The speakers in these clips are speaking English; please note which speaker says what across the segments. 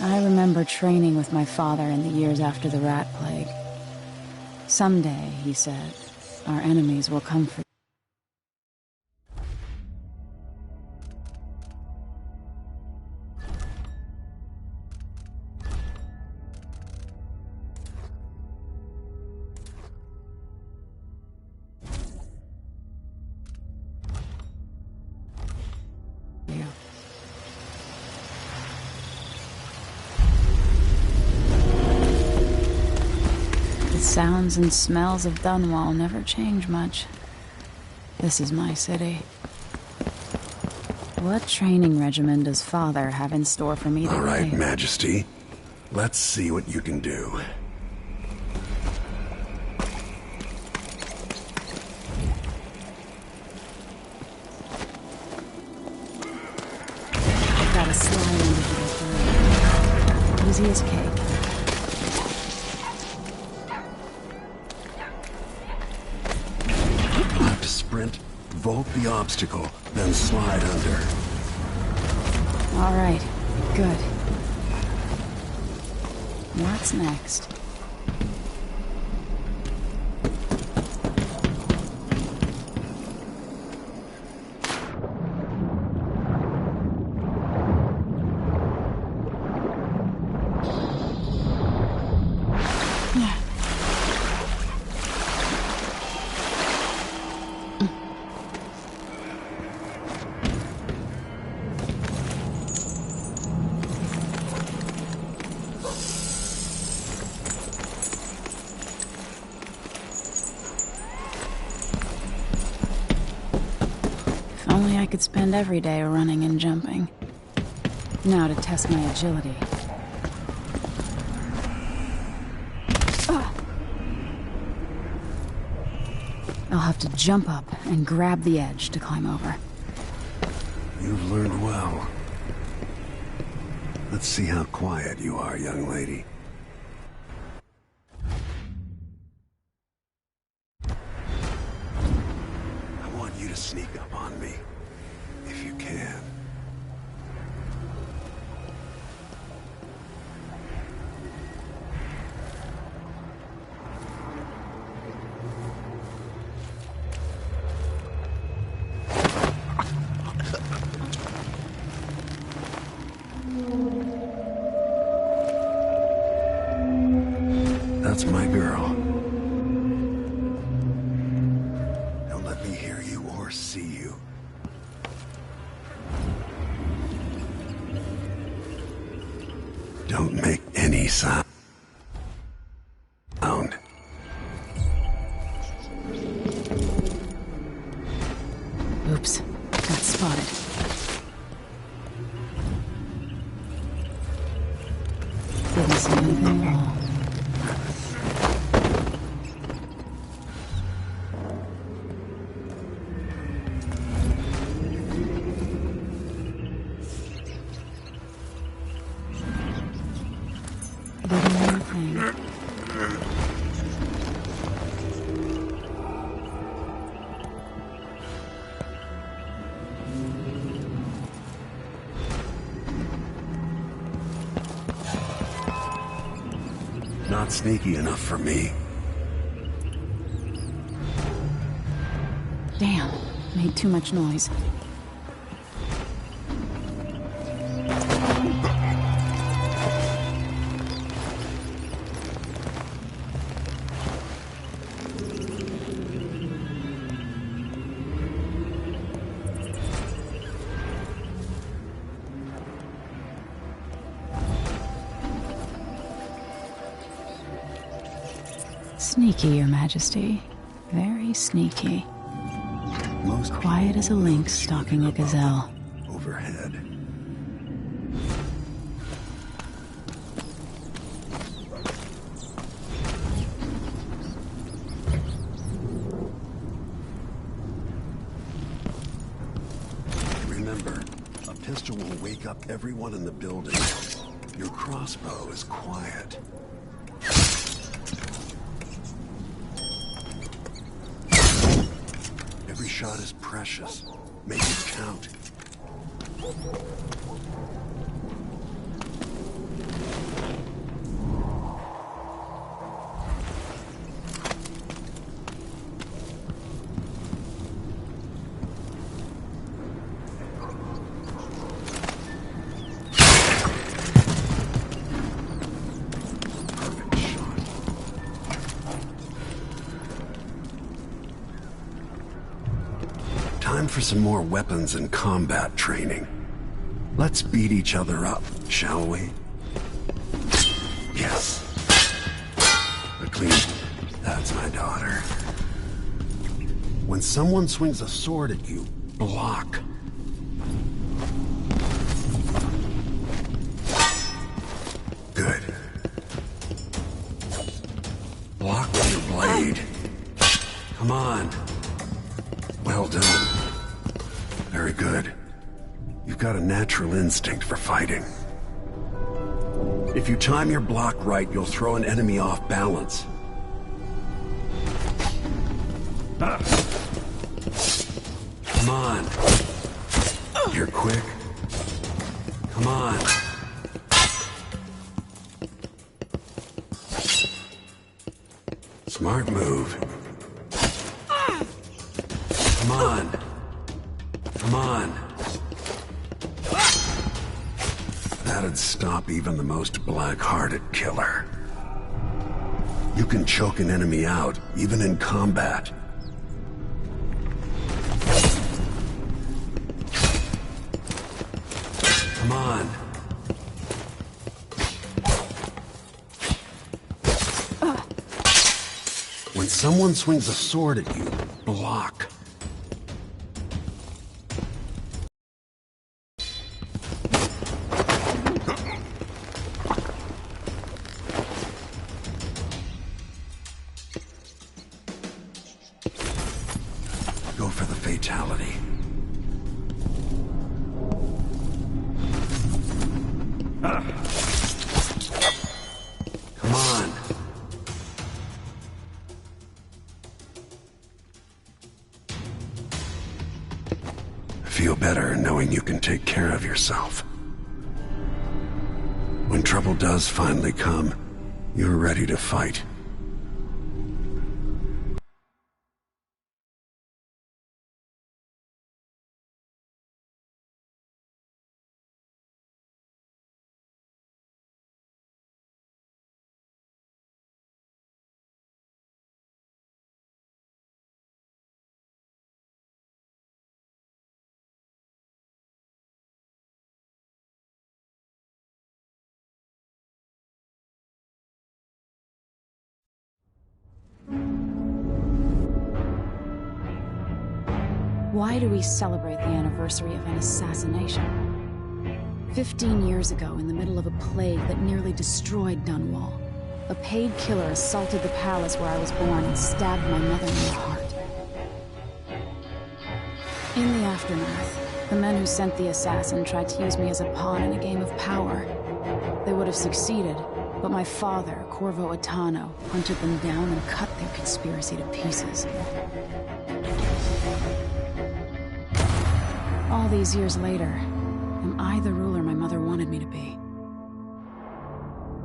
Speaker 1: I remember training with my father in the years after the rat plague. Someday, he said, our enemies will come for you. The sounds and smells of Dunwall never change much. This is my city. What training regimen does Father have in store for me today?
Speaker 2: All right, Majesty. Let's see what you can do.
Speaker 1: I've got a sly individual. Easy as cake.
Speaker 2: You'll have to sprint, vault the obstacle, then slide under.
Speaker 1: All right, good. What's next? If only I could spend every day running and jumping. Now to test my agility. I'll have to jump up and grab the edge to climb over.
Speaker 2: You've learned well. Let's see how quiet you are, young lady. I want you to sneak up on me, if you can. That's my girl. Don't let me hear you or see you. Don't make any sound.
Speaker 1: Oops, got spotted. Didn't see anything at all. Didn't hear a thing.
Speaker 2: Not sneaky enough for me.
Speaker 1: Damn, made too much noise. Sneaky, Your Majesty. Very sneaky.
Speaker 2: Most
Speaker 1: Quiet as a lynx stalking a gazelle.
Speaker 2: overhead. Remember, a pistol will wake up everyone in the building. Your crossbow is quiet. Every shot is precious. Make it count. Time for some more weapons and combat training. Let's beat each other up, shall we? Yes. A clean... That's my daughter. When someone swings a sword at you, block. Good. Block with your blade. Come on. Well done. Very good. You've got a natural instinct for fighting. If you time your block right, you'll throw an enemy off balance. Come on. You're quick. Come on. Smart move. Come on. Come on. That'd stop even the most black-hearted killer. You can choke an enemy out, even in combat. Come on. When someone swings a sword at you, block. Go for the fatality. Come on. Feel better knowing you can take care of yourself. When trouble does finally come, you're ready to fight.
Speaker 1: Why do we celebrate the anniversary of an assassination? 15 years ago, in the middle of a plague that nearly destroyed Dunwall, a paid killer assaulted the palace where I was born and stabbed my mother in the heart. In the aftermath, the men who sent the assassin tried to use me as a pawn in a game of power. They would have succeeded, but my father, Corvo Attano, hunted them down and cut their conspiracy to pieces. All these years later, am I the ruler my mother wanted me to be?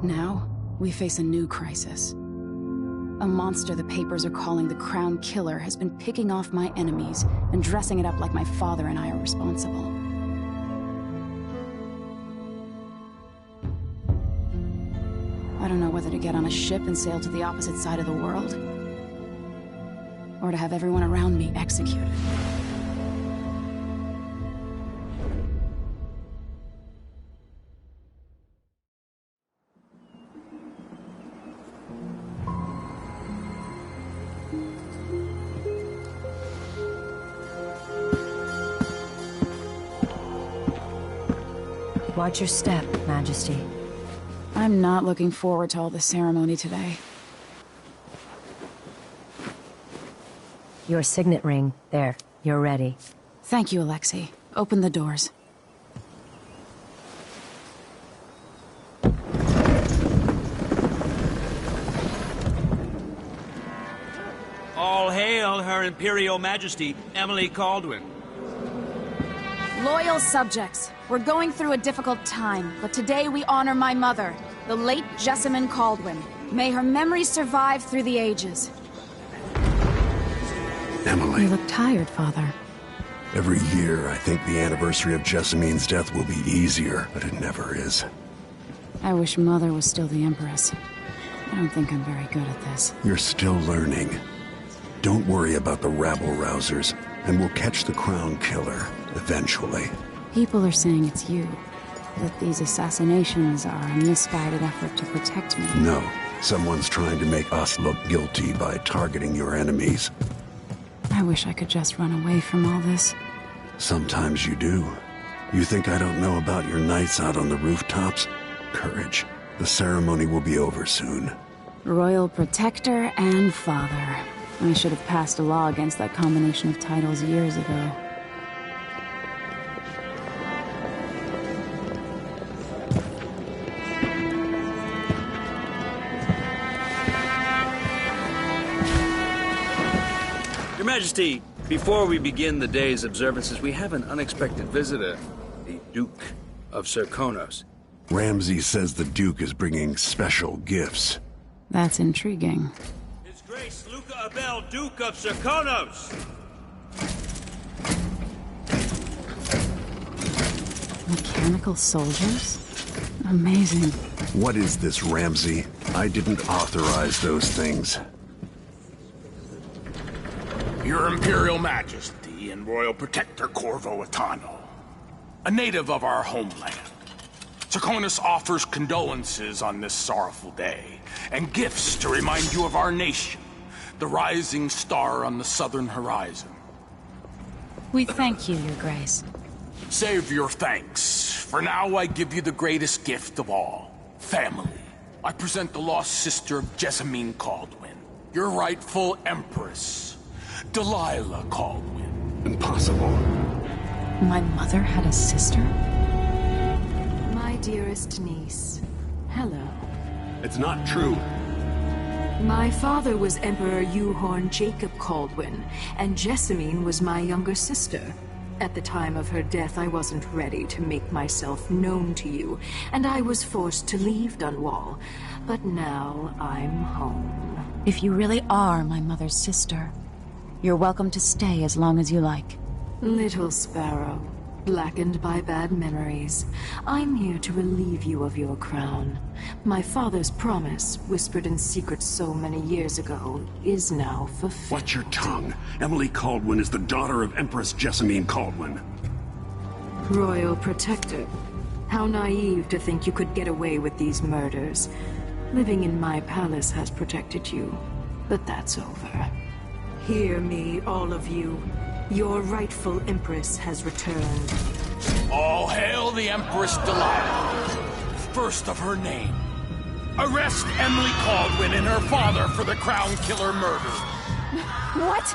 Speaker 1: Now, we face a new crisis. A monster the papers are calling the Crown Killer has been picking off my enemies and dressing it up like my father and I are responsible. I don't know whether to get on a ship and sail to the opposite side of the world, or to have everyone around me executed.
Speaker 3: Watch your step, Majesty.
Speaker 1: I'm not looking forward to all the ceremony today.
Speaker 3: Your signet ring. There. You're ready.
Speaker 1: Thank you, Alexei. Open the doors.
Speaker 4: All hail Her Imperial Majesty, Emily Caldwin.
Speaker 1: Loyal subjects, we're going through a difficult time, but today we honor my mother, the late Jessamine Caldwin. May her memory survive through the ages.
Speaker 2: Emily.
Speaker 1: You look tired, Father.
Speaker 2: Every year, I think the anniversary of Jessamine's death will be easier, but it never is.
Speaker 1: I wish Mother was still the Empress. I don't think I'm very good at this.
Speaker 2: You're still learning. Don't worry about the rabble-rousers. and we'll catch the Crown Killer, eventually.
Speaker 1: People are saying it's you. That these assassinations are a misguided effort to protect me.
Speaker 2: No, someone's trying to make us look guilty by targeting your enemies.
Speaker 1: I wish I could just run away from all this.
Speaker 2: Sometimes you do. You think I don't know about your nights out on the rooftops? Courage. The ceremony will be over soon.
Speaker 1: Royal Protector and Father. I should have passed a law against that combination of titles years ago.
Speaker 4: Your Majesty, before we begin the day's observances, we have an unexpected visitor. The Duke of Serkonos.
Speaker 2: Ramsay says the Duke is bringing special gifts.
Speaker 1: That's intriguing.
Speaker 4: His Grace Luca Abel, Duke of Serkonos!
Speaker 1: Mechanical soldiers? Amazing.
Speaker 2: What is this, Ramsay? I didn't authorize those things.
Speaker 5: Your Imperial Majesty and Royal Protector Corvo Attano, a native of our homeland. Serkonos offers condolences on this sorrowful day, and gifts to remind you of our nation, the rising star on the southern horizon.
Speaker 1: We thank you, Your Grace.
Speaker 5: Save your thanks. For now, I give you the greatest gift of all, family. I present the lost sister of Jessamine Caldwin, your rightful Empress, Delilah Caldwin.
Speaker 2: Impossible.
Speaker 1: My mother had a sister?
Speaker 6: My dearest niece, hello.
Speaker 2: It's not true.
Speaker 6: My father was Emperor Euhorn Jacob Caldwin, and Jessamine was my younger sister. At the time of her death, I wasn't ready to make myself known to you, and I was forced to leave Dunwall. But now I'm home.
Speaker 1: If you really are my mother's sister, you're welcome to stay as long as you like.
Speaker 6: Little Sparrow, blackened by bad memories, I'm here to relieve you of your crown. My father's promise, whispered in secret so many years ago, is now fulfilled.
Speaker 2: Watch your tongue. Emily Caldwin is the daughter of Empress Jessamine Caldwin.
Speaker 6: Royal Protector, how naive to think you could get away with these murders. Living in my palace has protected you, but that's over. Hear me, all of you. Your rightful Empress has returned.
Speaker 5: All hail the Empress Delilah, first of her name. Arrest Emily Caldwin and her father for the Crown Killer murder.
Speaker 1: What?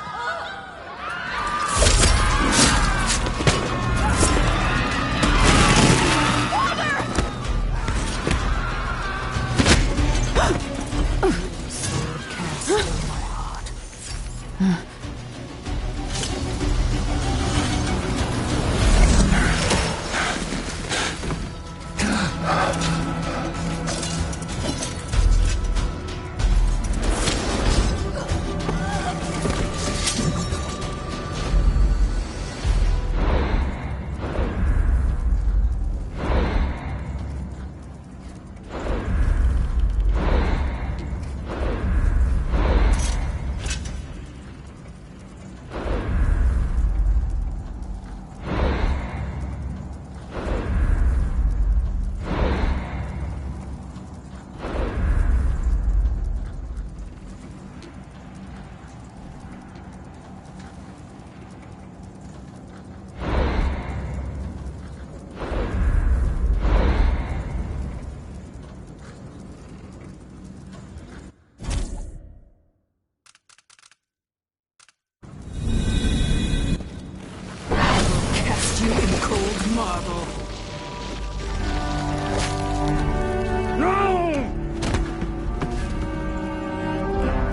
Speaker 6: Marvel.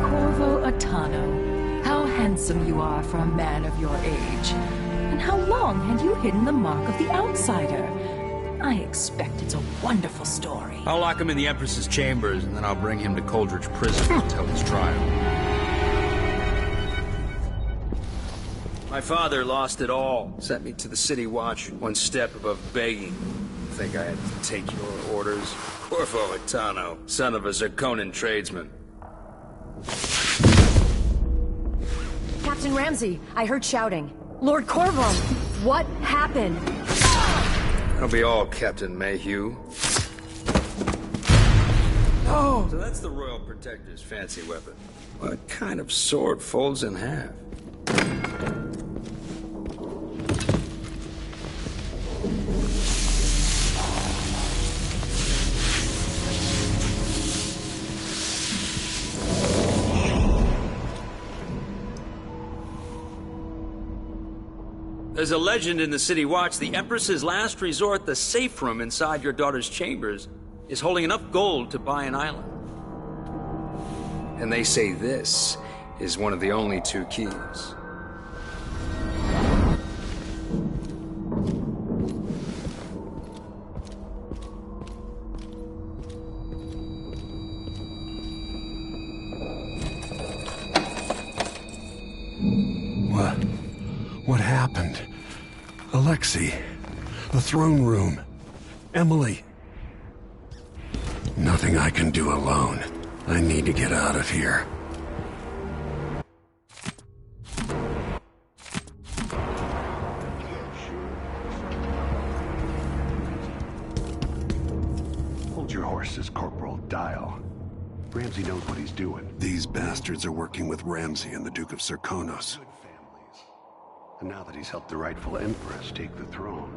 Speaker 6: Corvo Attano, how handsome you are for a man of your age. And how long had you hidden the mark of the outsider? I expect it's a wonderful story.
Speaker 4: I'll lock him in the Empress's chambers, and then I'll bring him to Coldridge Prison to tell his trial. My father lost it all. Sent me to the City Watch, one step above begging. Think I had to take your orders? Corvo Attano, son of a Zirconan tradesman.
Speaker 3: Captain Ramsay, I heard shouting. Lord Corvo, what happened?
Speaker 4: That'll be all, Captain Mayhew. Oh! So that's the Royal Protector's fancy weapon. What kind of sword folds in half? There's a legend in the City Watch. The Empress's last resort, the safe room inside your daughter's chambers, is holding enough gold to buy an island. And they say this is one of the only 2 keys.
Speaker 2: What happened? Alexei, the throne room, Emily. Nothing I can do alone. I need to get out of here.
Speaker 7: Hold your horses, Corporal. Dial. Ramsey knows what he's doing.
Speaker 2: These bastards are working with Ramsey and the Duke of Serkonos.
Speaker 7: And now that he's helped the rightful Empress take the throne,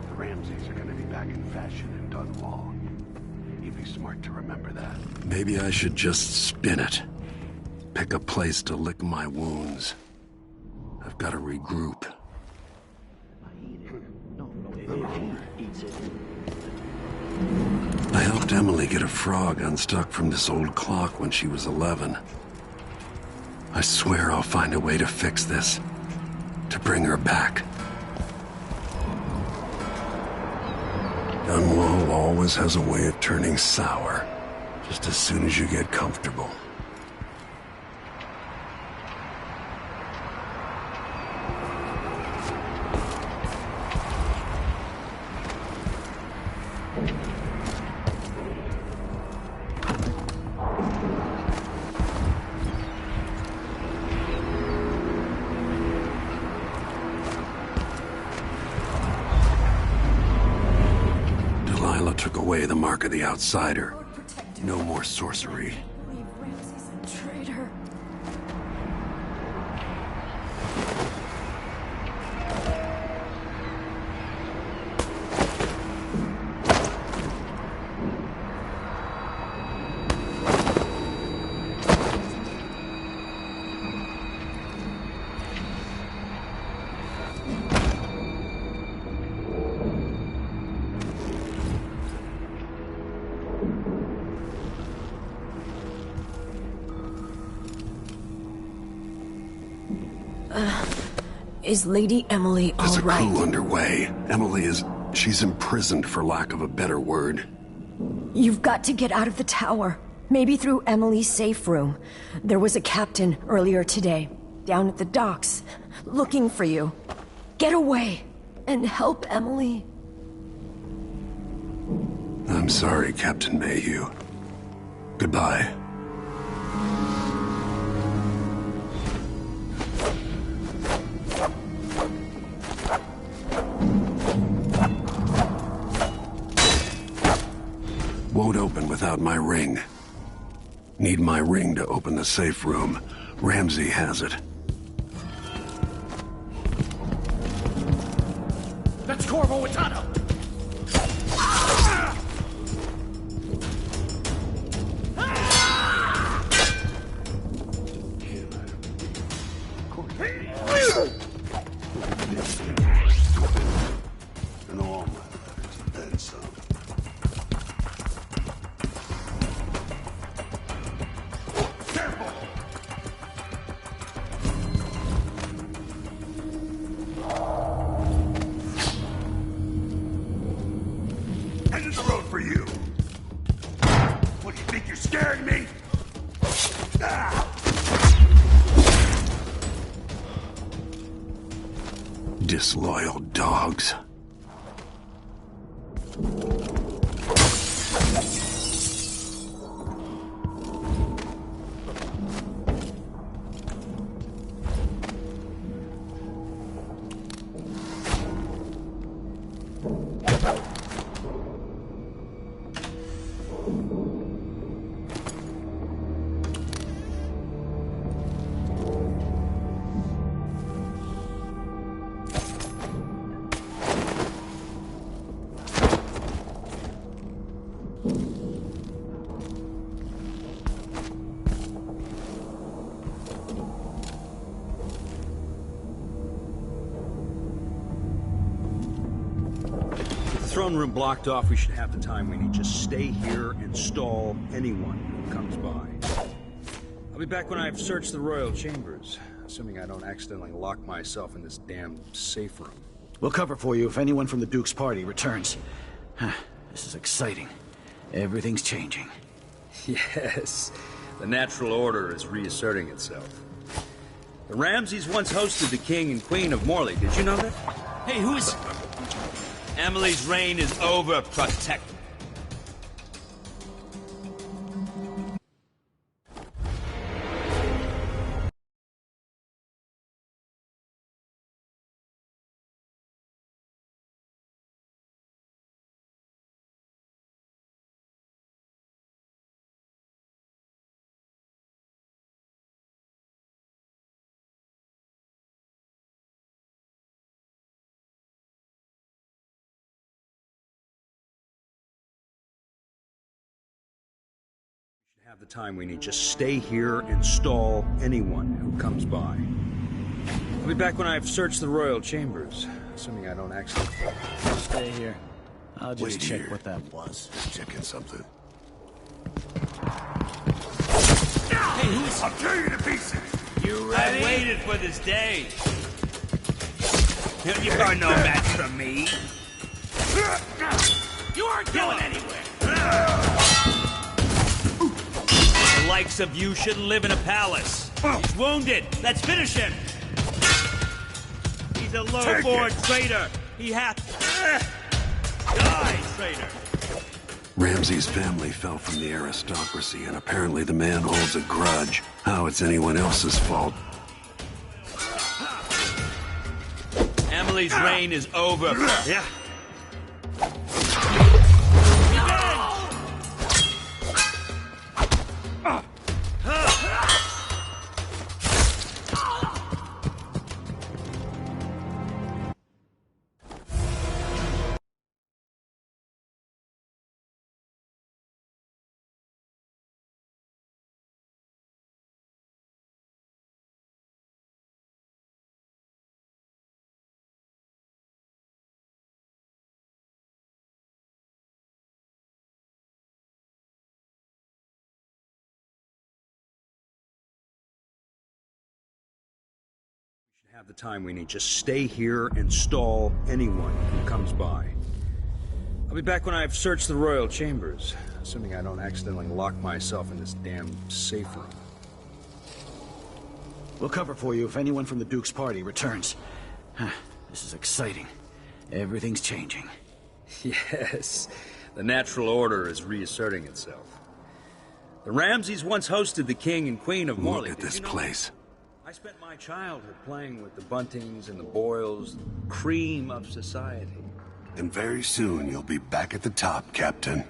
Speaker 7: the Ramseys are gonna be back in fashion in Dunwall. He'd be smart to remember that.
Speaker 2: Maybe I should just spin it. Pick a place to lick my wounds. I've got to regroup. I helped Emily get a frog unstuck from this old clock when she was 11. I swear I'll find a way to fix this. To bring her back. Dunwall always has a way of turning sour, just as soon as you get comfortable. Took away the mark of the outsider. No more sorcery.
Speaker 3: I believe Ramsey's a traitor. Is Lady Emily all
Speaker 2: There's a
Speaker 3: right?
Speaker 2: coup underway. She's imprisoned for lack of a better word.
Speaker 3: You've got to get out of the tower. Maybe through Emily's safe room. There was a captain earlier today, down at the docks, looking for you. Get away and help Emily.
Speaker 2: I'm sorry, Captain Mayhew. Goodbye. Won't open without my ring. Need my ring to open the safe room. Ramsey has it.
Speaker 5: That's Corvo Atano!
Speaker 7: And all my letters, and then some.
Speaker 2: End of the road for you. What, do you think you're scaring me? Ah! Disloyal dogs.
Speaker 4: throne room blocked off. We should have the time we need. Just stay here and stall anyone who comes by. I'll be back when I've searched the royal chambers, assuming I don't accidentally lock myself in this damn safe room.
Speaker 8: We'll cover for you if anyone from the Duke's party returns. This is exciting. Everything's changing.
Speaker 4: Yes, the natural order is reasserting itself. The Ramseys once hosted the king and queen of Morley. Did you know that? Hey, who is... Emily's reign is over, Protector. Have the time we need. Just stay here and stall anyone who comes by. I'll be back when I've searched the royal chambers, assuming I don't accidentally...
Speaker 8: Stay here. I'll just
Speaker 2: Wait
Speaker 8: check
Speaker 2: here.
Speaker 8: what that was.
Speaker 2: Just checking something.
Speaker 4: Hey, who's...
Speaker 2: I'll tear you to pieces!
Speaker 4: You ready? I waited for this day. You are no match for me. You aren't going anywhere. The likes of you shouldn't live in a palace. He's wounded. Let's finish him. He's a low-born traitor. He hath... Die, traitor.
Speaker 2: Ramsey's family fell from the aristocracy, and apparently the man holds a grudge. How it's anyone else's fault.
Speaker 4: Emily's reign is over. Yeah. Have the time we need. Just stay here and stall anyone who comes by. I'll be back when I've searched the royal chambers, assuming I don't accidentally lock myself in this damn safe room.
Speaker 8: We'll cover for you if anyone from the Duke's party returns. This is exciting. Everything's changing.
Speaker 4: Yes, the natural order is reasserting itself. The Ramseys once hosted the king and queen of Morley.
Speaker 2: Look at this place.
Speaker 4: I spent my childhood playing with the Buntings and the Boyles, the cream of society.
Speaker 2: And very soon you'll be back at the top, Captain.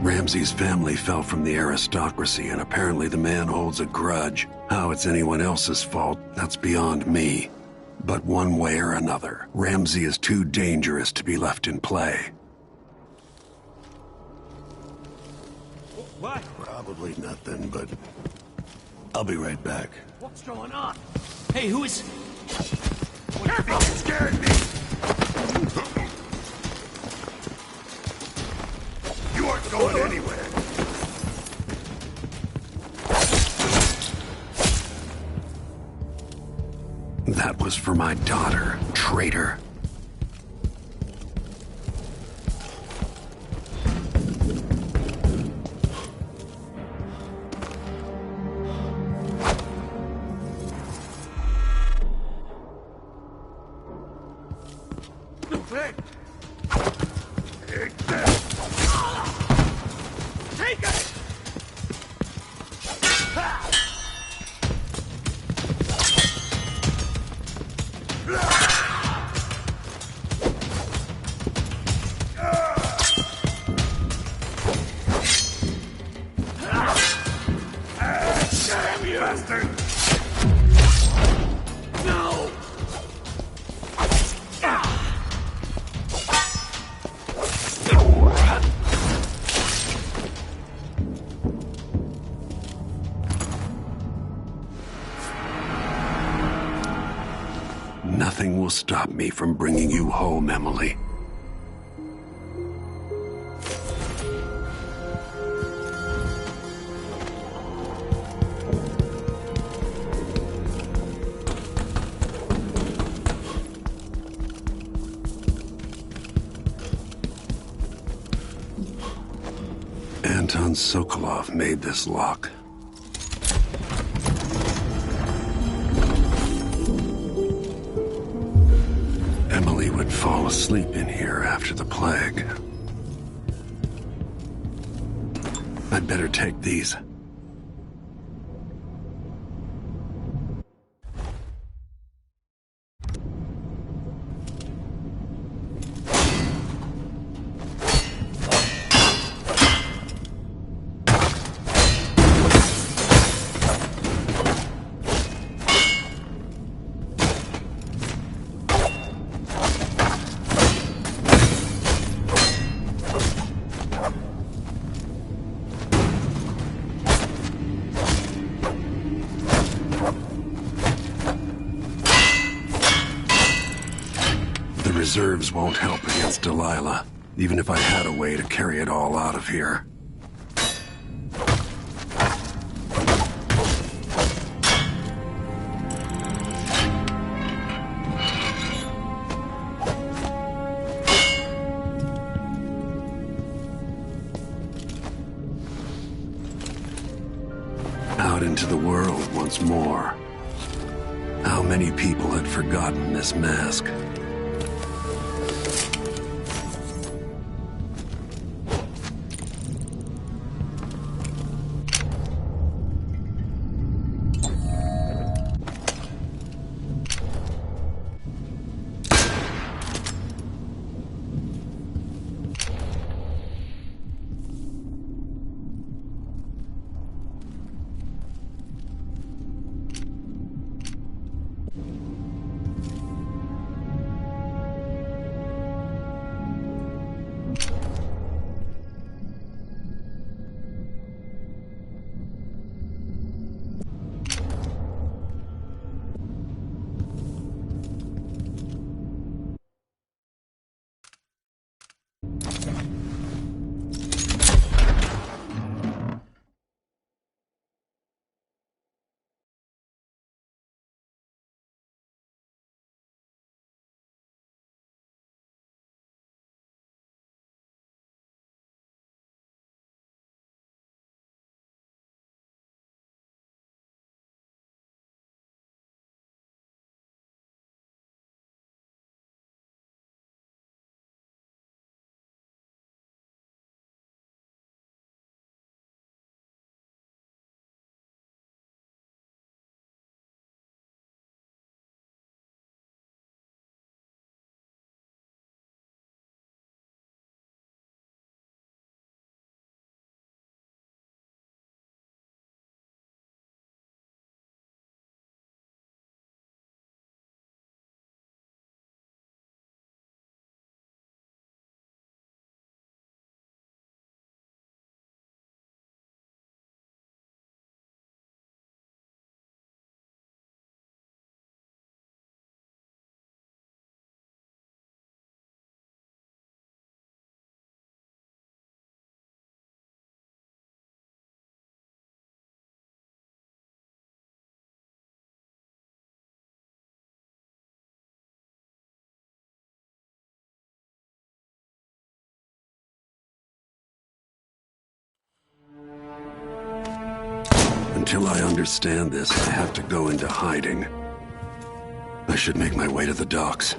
Speaker 2: Ramsey's family fell from the aristocracy, and apparently the man holds a grudge. How it's anyone else's fault, that's beyond me. But one way or another, Ramsey is too dangerous to be left in play.
Speaker 4: What?
Speaker 2: Probably nothing, but I'll be right back.
Speaker 4: What's going on? Hey, who is...
Speaker 2: Careful! You scared me! You aren't going anywhere. That was for my daughter, traitor. will stop me from bringing you home, Emily. Anton Sokolov made this lock. Emily would fall asleep in here after the plague. I'd better take these. Reserves won't help against Delilah, even if I had a way to carry it all out of here. Out into the world once more. How many people had forgotten this mask? Until I understand this, I have to go into hiding. I should make my way to the docks.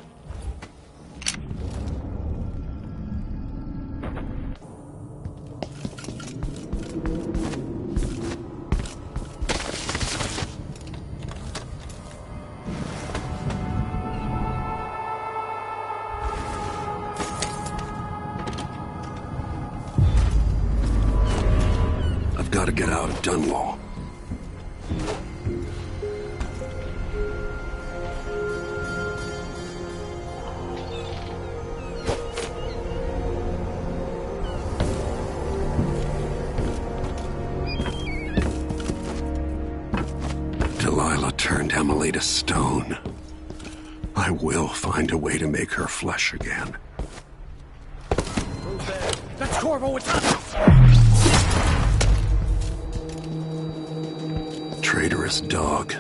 Speaker 2: I've got to get out of Dunwall. Delilah turned Emily to stone. I I will find a way to make her flesh again.
Speaker 8: That's Corvo Atano!
Speaker 2: Traitorous dog.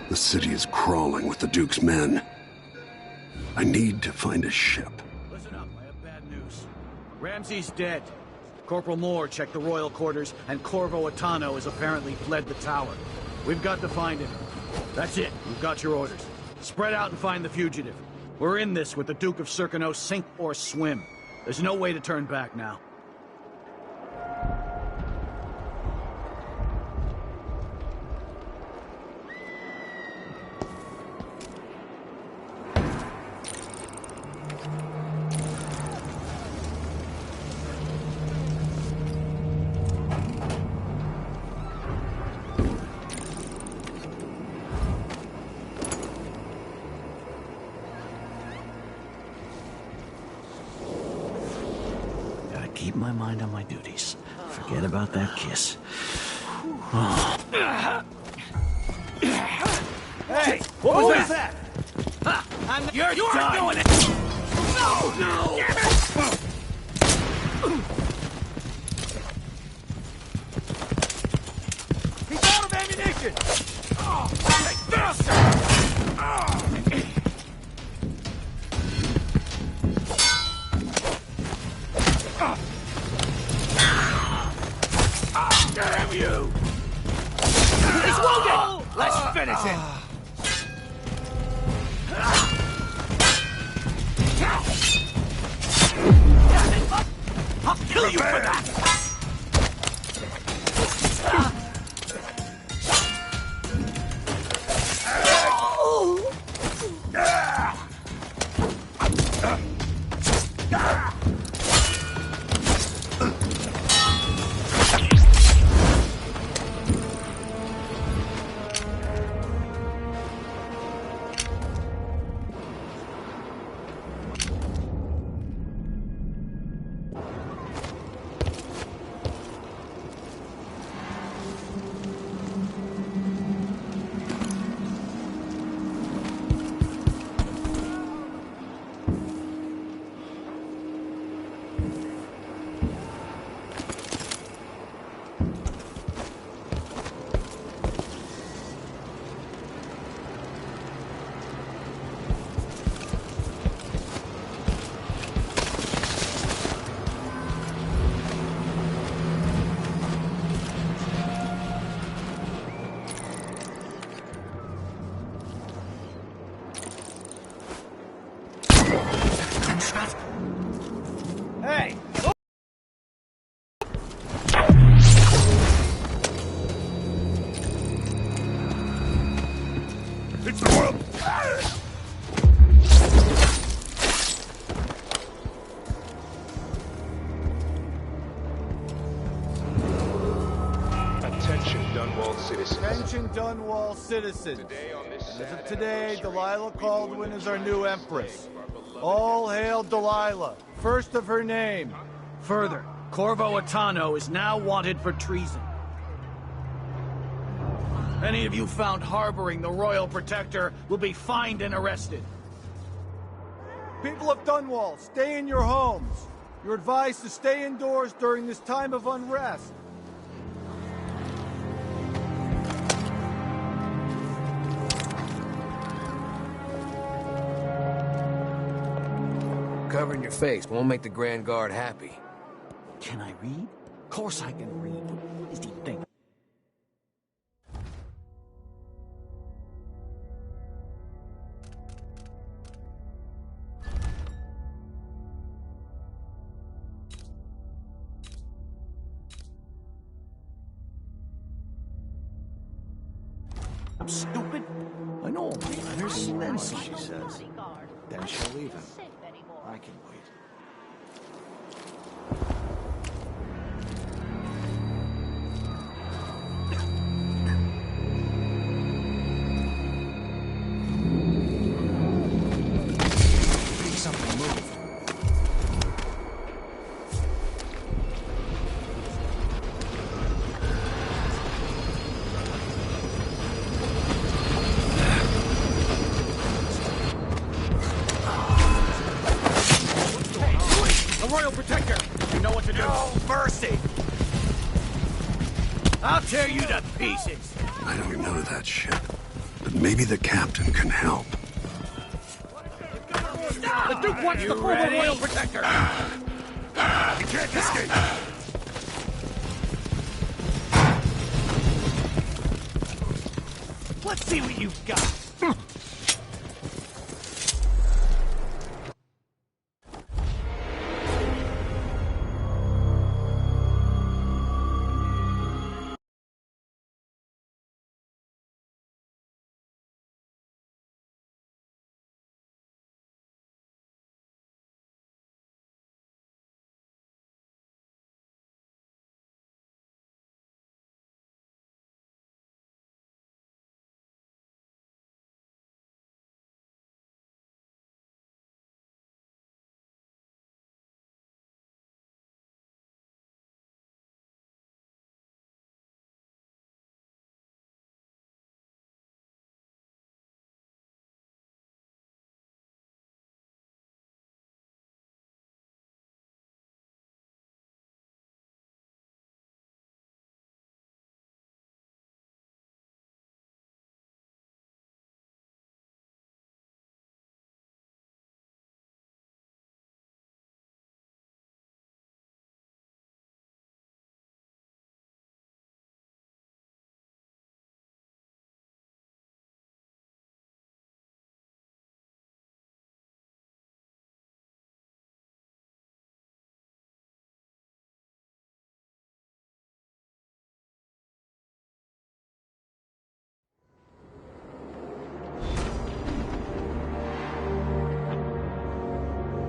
Speaker 2: The city is crawling with the Duke's men. I need to find a ship.
Speaker 8: Listen up, I have bad news. Ramsey's dead. Corporal Moore checked the royal quarters, and Corvo Atano has apparently fled the tower. We've got to find him. That's it. We've got your orders. Spread out and find the fugitive. We're in this with the Duke of Serkino, sink or swim. There's no way to turn back now. Keep my mind on my duties. Forget about that kiss. Hey! What was that? You're doing it! No! Damn it! He's out of ammunition! Oh, bastard! Damn you! He's wounded! Let's finish him! I'll kill you for that! Hey! It's the world!
Speaker 9: Attention, Dunwall citizens.
Speaker 10: Attention, Dunwall citizens. As of today, Delilah Caldwin is our new Empress. All hail Delilah, first of her name.
Speaker 8: Further, Corvo Atano is now wanted for treason. Any of you found harboring the Royal Protector will be fined and arrested.
Speaker 10: People of Dunwall, stay in your homes. You're advised to stay indoors during this time of unrest.
Speaker 11: Covering your face won't make the Grand Guard happy.
Speaker 8: Can I read? Of course I can read. What does he think? I'm stupid. I know all my letters. Then some, she says. Then she'll leave him. I can wait. Something moved. Royal Protector! You know what to do.
Speaker 5: No mercy!
Speaker 8: I'll tear you to pieces!
Speaker 2: I don't know that ship, but maybe the captain can help.
Speaker 8: The Duke wants the former Royal Protector!
Speaker 5: You can't escape!
Speaker 8: Let's see what you've got!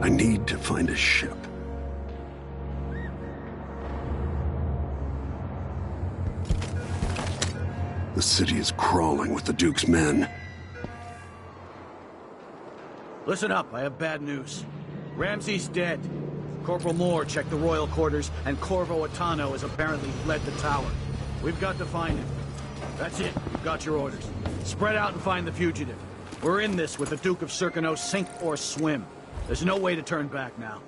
Speaker 2: I need to find a ship. The city is crawling with the Duke's men.
Speaker 8: Listen up, I have bad news. Ramsey's dead. Corporal Moore checked the royal quarters, and Corvo Attano has apparently fled the tower. We've got to find him. That's it, you've got your orders. Spread out and find the fugitive. We're in this with the Duke of Circano, sink or swim. There's no way to turn back now.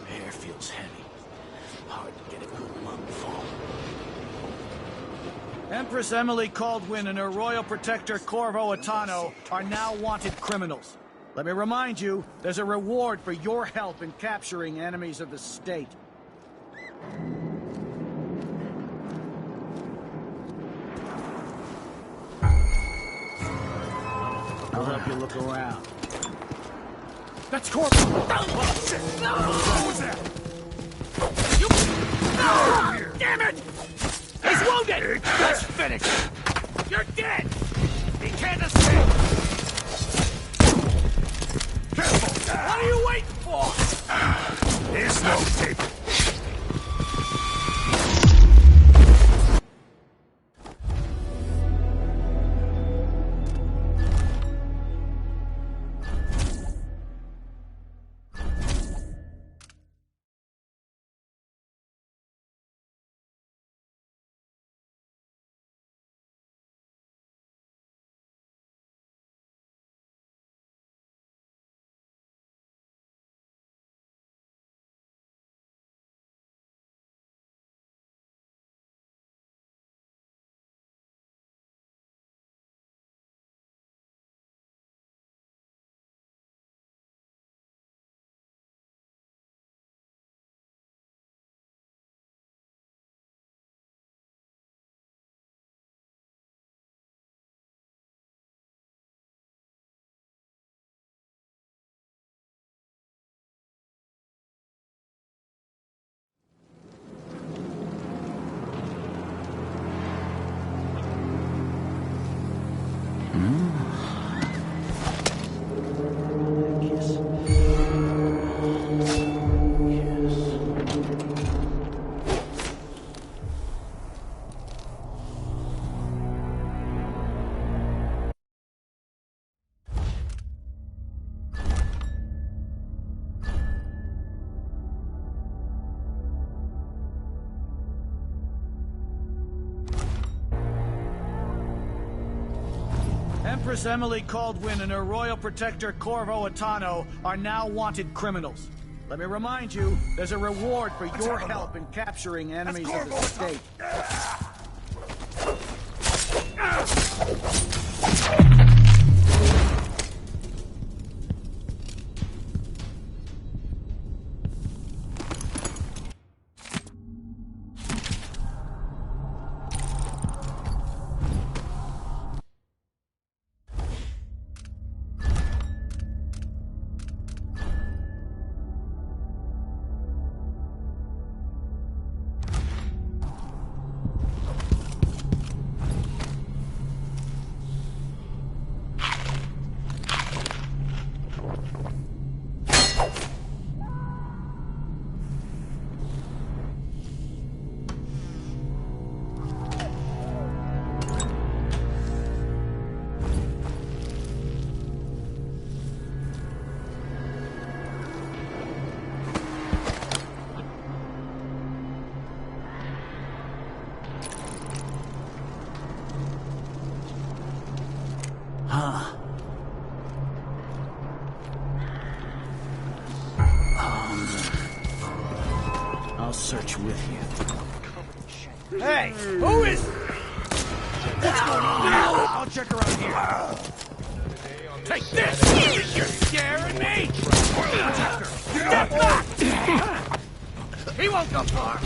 Speaker 8: Air feels heavy. Hard to get a good lungful. Empress Emily Caldwin and her royal protector Corvo Attano are now wanted criminals. Let me remind you, there's a reward for your help in capturing enemies of the state. I'll help you look around. That's Corvo! Oh, shit! No! What was that? You... No! Damn it! He's wounded! Let's finish him! You're dead! He can't escape! Careful! What are you waiting for?
Speaker 5: There's no tape.
Speaker 8: Empress Emily Caldwin and her royal protector Corvo Attano are now wanted criminals. Let me remind you, there's a reward for your help in capturing enemies of the state. I'll search with you. Hey, who is... What's going on now? I'll check around here. Take this! You're scaring me! Step back! He won't go far.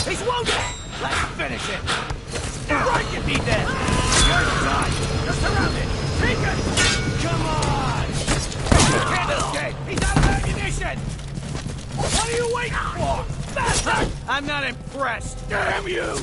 Speaker 8: He's wounded! Let's finish it! Right, you be dead! You're done! You're surrounded! Take it! Come on! You can't escape! He's out of ammunition! What are you waiting for? Bastard! I'm not impressed! Damn you!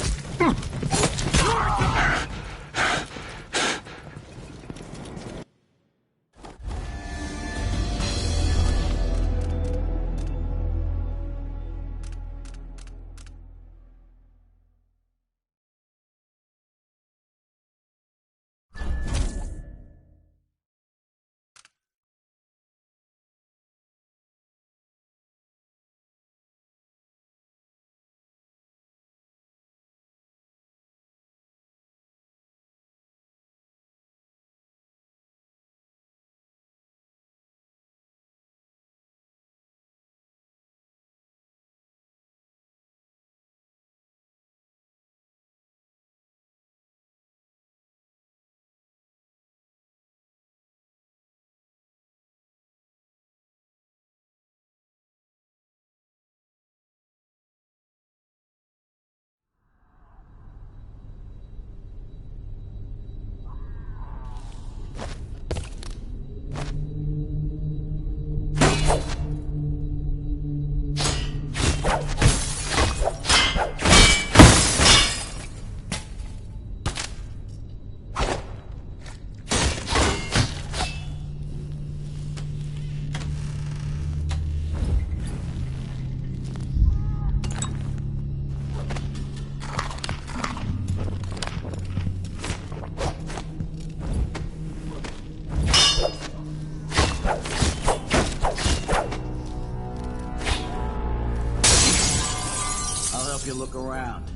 Speaker 8: You look around.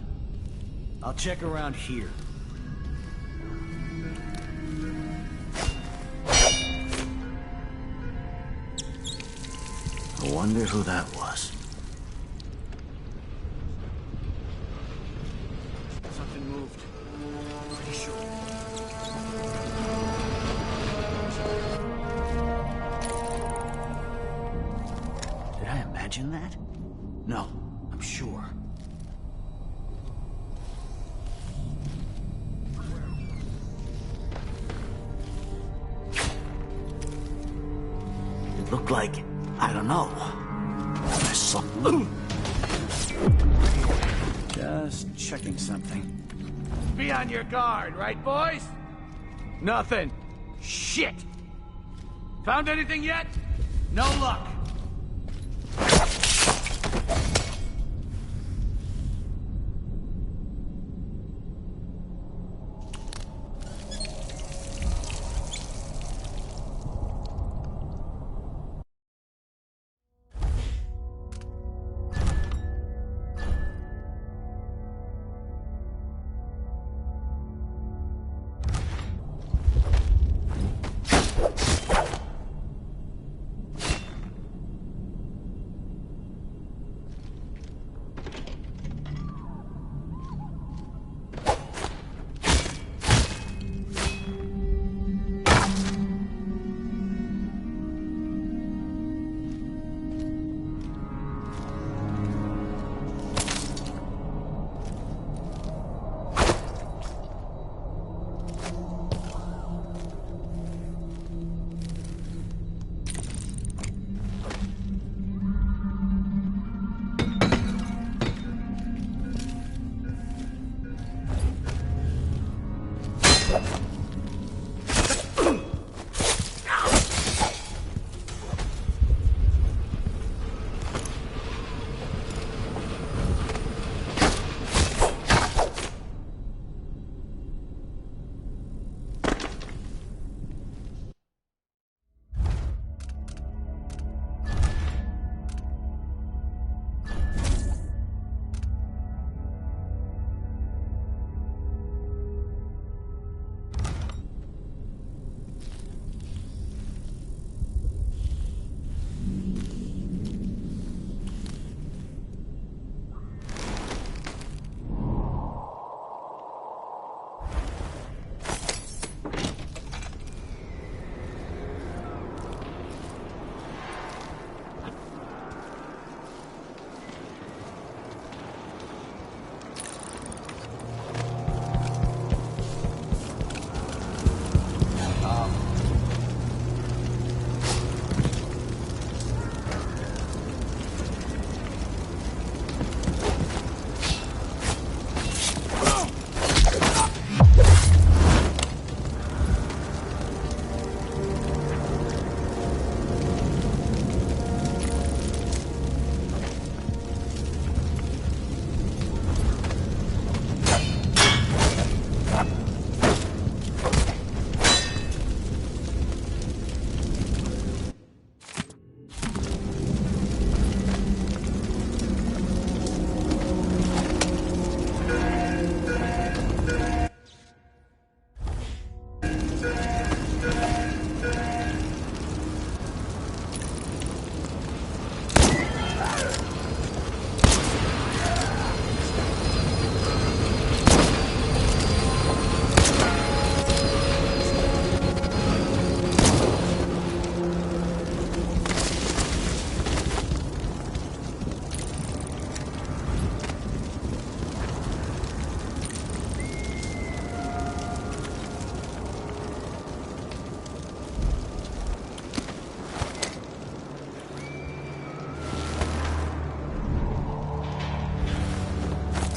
Speaker 8: I'll check around here. I wonder who that was. Something moved. Pretty sure. Did I imagine that? No, I'm sure. Looked like, I don't know. There's something. Just checking something. Be on your guard, right, boys? Nothing. Shit! Found anything yet? No luck.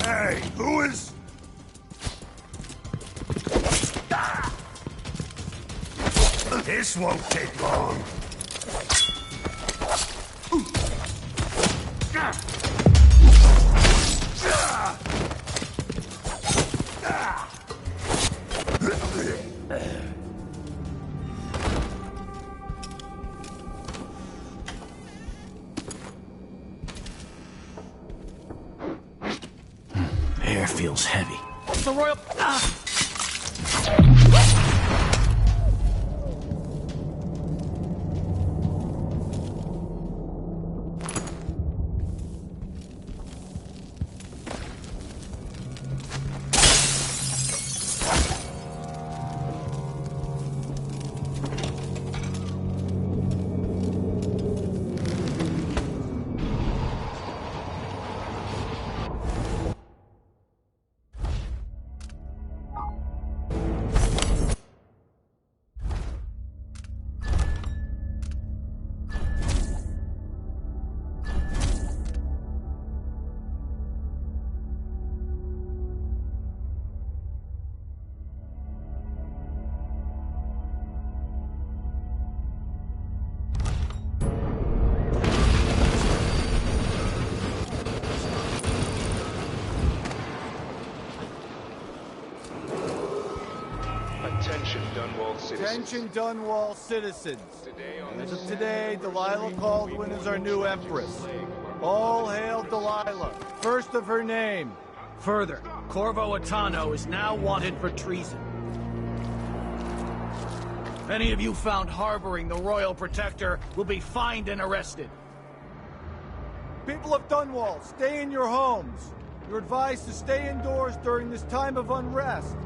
Speaker 2: Hey, who is... This won't take long.
Speaker 8: Air feels heavy. The royal...
Speaker 9: Attention, Dunwall citizens.
Speaker 10: Attention, Dunwall citizens. As of today, Delilah Caldwin is our new Empress. All hail Delilah, first of her name.
Speaker 8: Further, Corvo Attano is now wanted for treason. Any of you found harboring the Royal Protector will be fined and arrested.
Speaker 10: People of Dunwall, stay in your homes. You're advised to stay indoors during this time of unrest.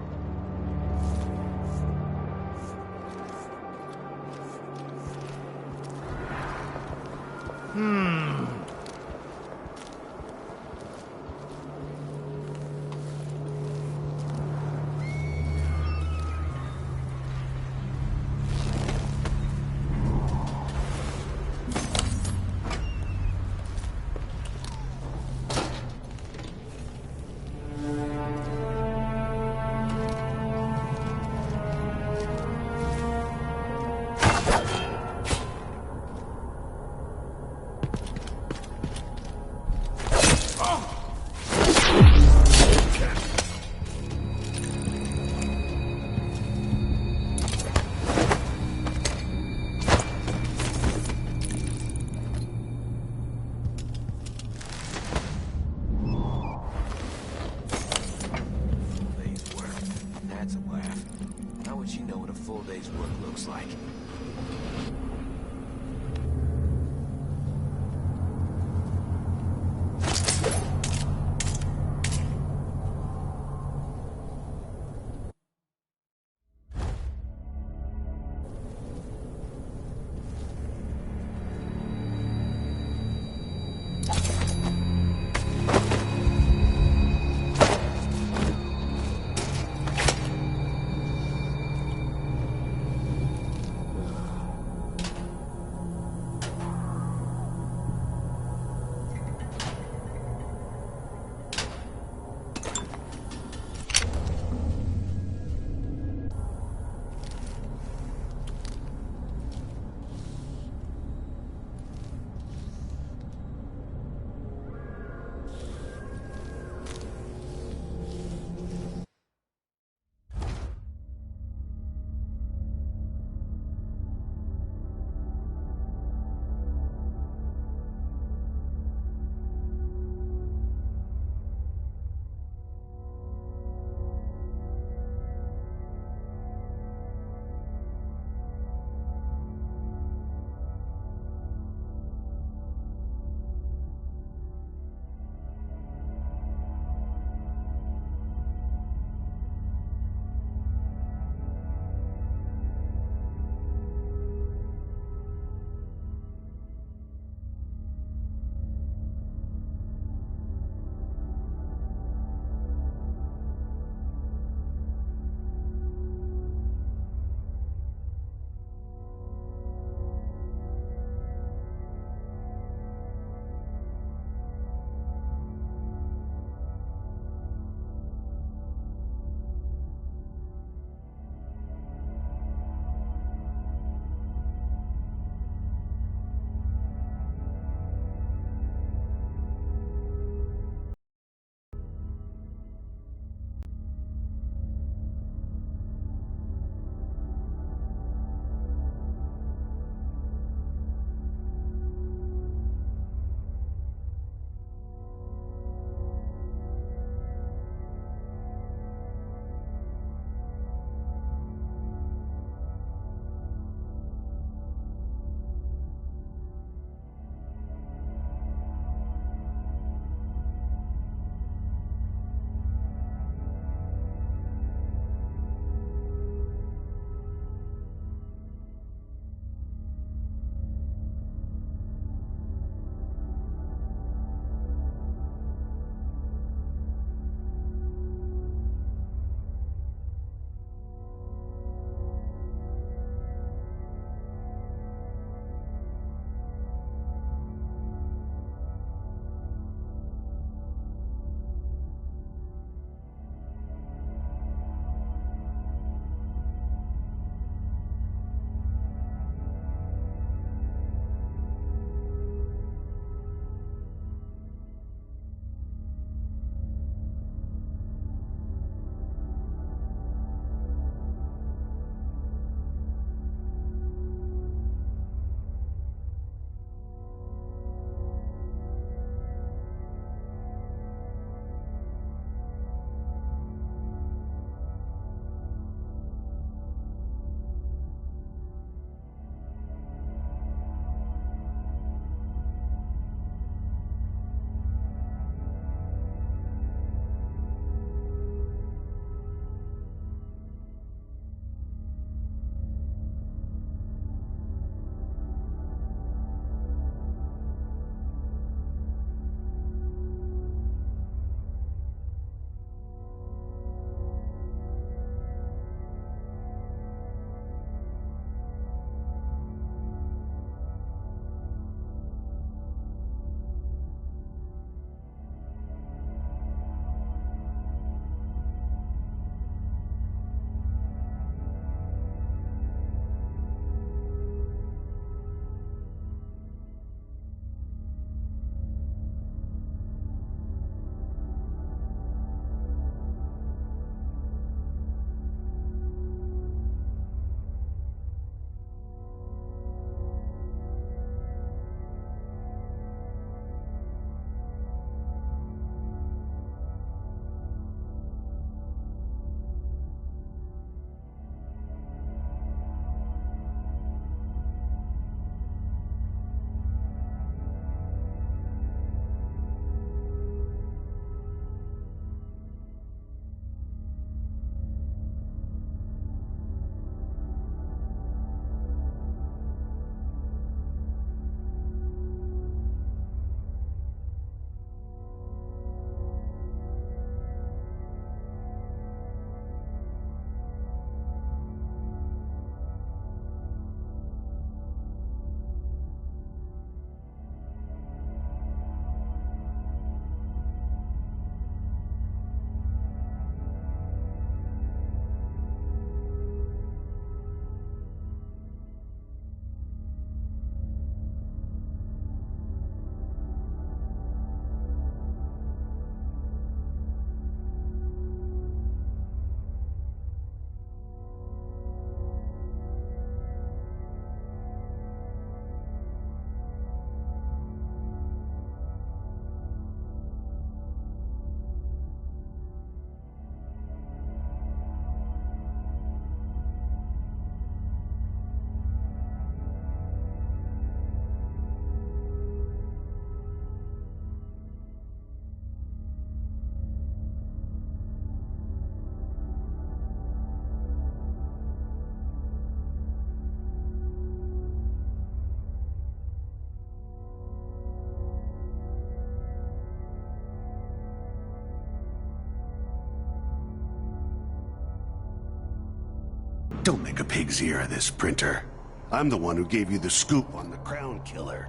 Speaker 7: Don't make a pig's ear of this, Printer. I'm the one who gave you the scoop on the Crown Killer.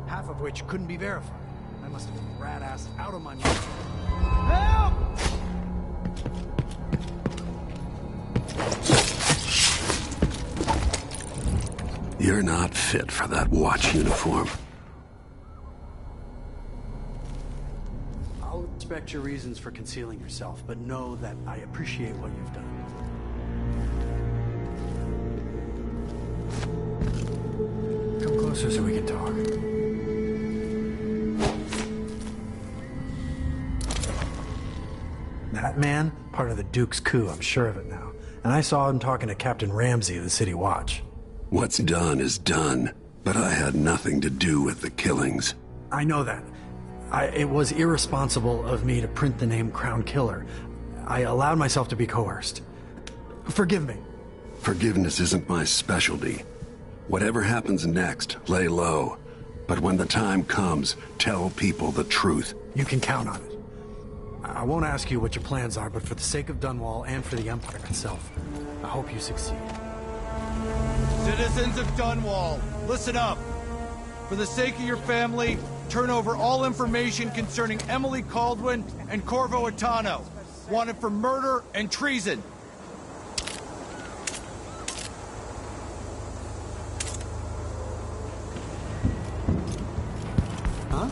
Speaker 8: Half of which couldn't be verified. I must have been rat-assed out of my mind. Help!
Speaker 2: You're not fit for that watch uniform.
Speaker 8: I'll respect your reasons for concealing yourself, but know that I appreciate what you've done. Come closer so we can talk. That man, part of the Duke's coup, I'm sure of it now. And I saw him talking to Captain Ramsey of the City Watch.
Speaker 2: What's done is done, but I had nothing to do with the killings.
Speaker 8: I know that. It was irresponsible of me to print the name Crown Killer. I allowed myself to be coerced. Forgive me.
Speaker 2: Forgiveness isn't my specialty. Whatever happens next, lay low. But when the time comes, tell people the truth.
Speaker 8: You can count on it. I won't ask you what your plans are, but for the sake of Dunwall and for the Empire itself, I hope you succeed.
Speaker 10: Citizens of Dunwall, listen up. For the sake of your family, turn over all information concerning Emily Kaldwin and Corvo Attano, wanted for murder and treason.
Speaker 8: Huh?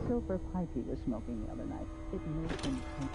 Speaker 12: Silver pipe he was smoking the other night. It made him think.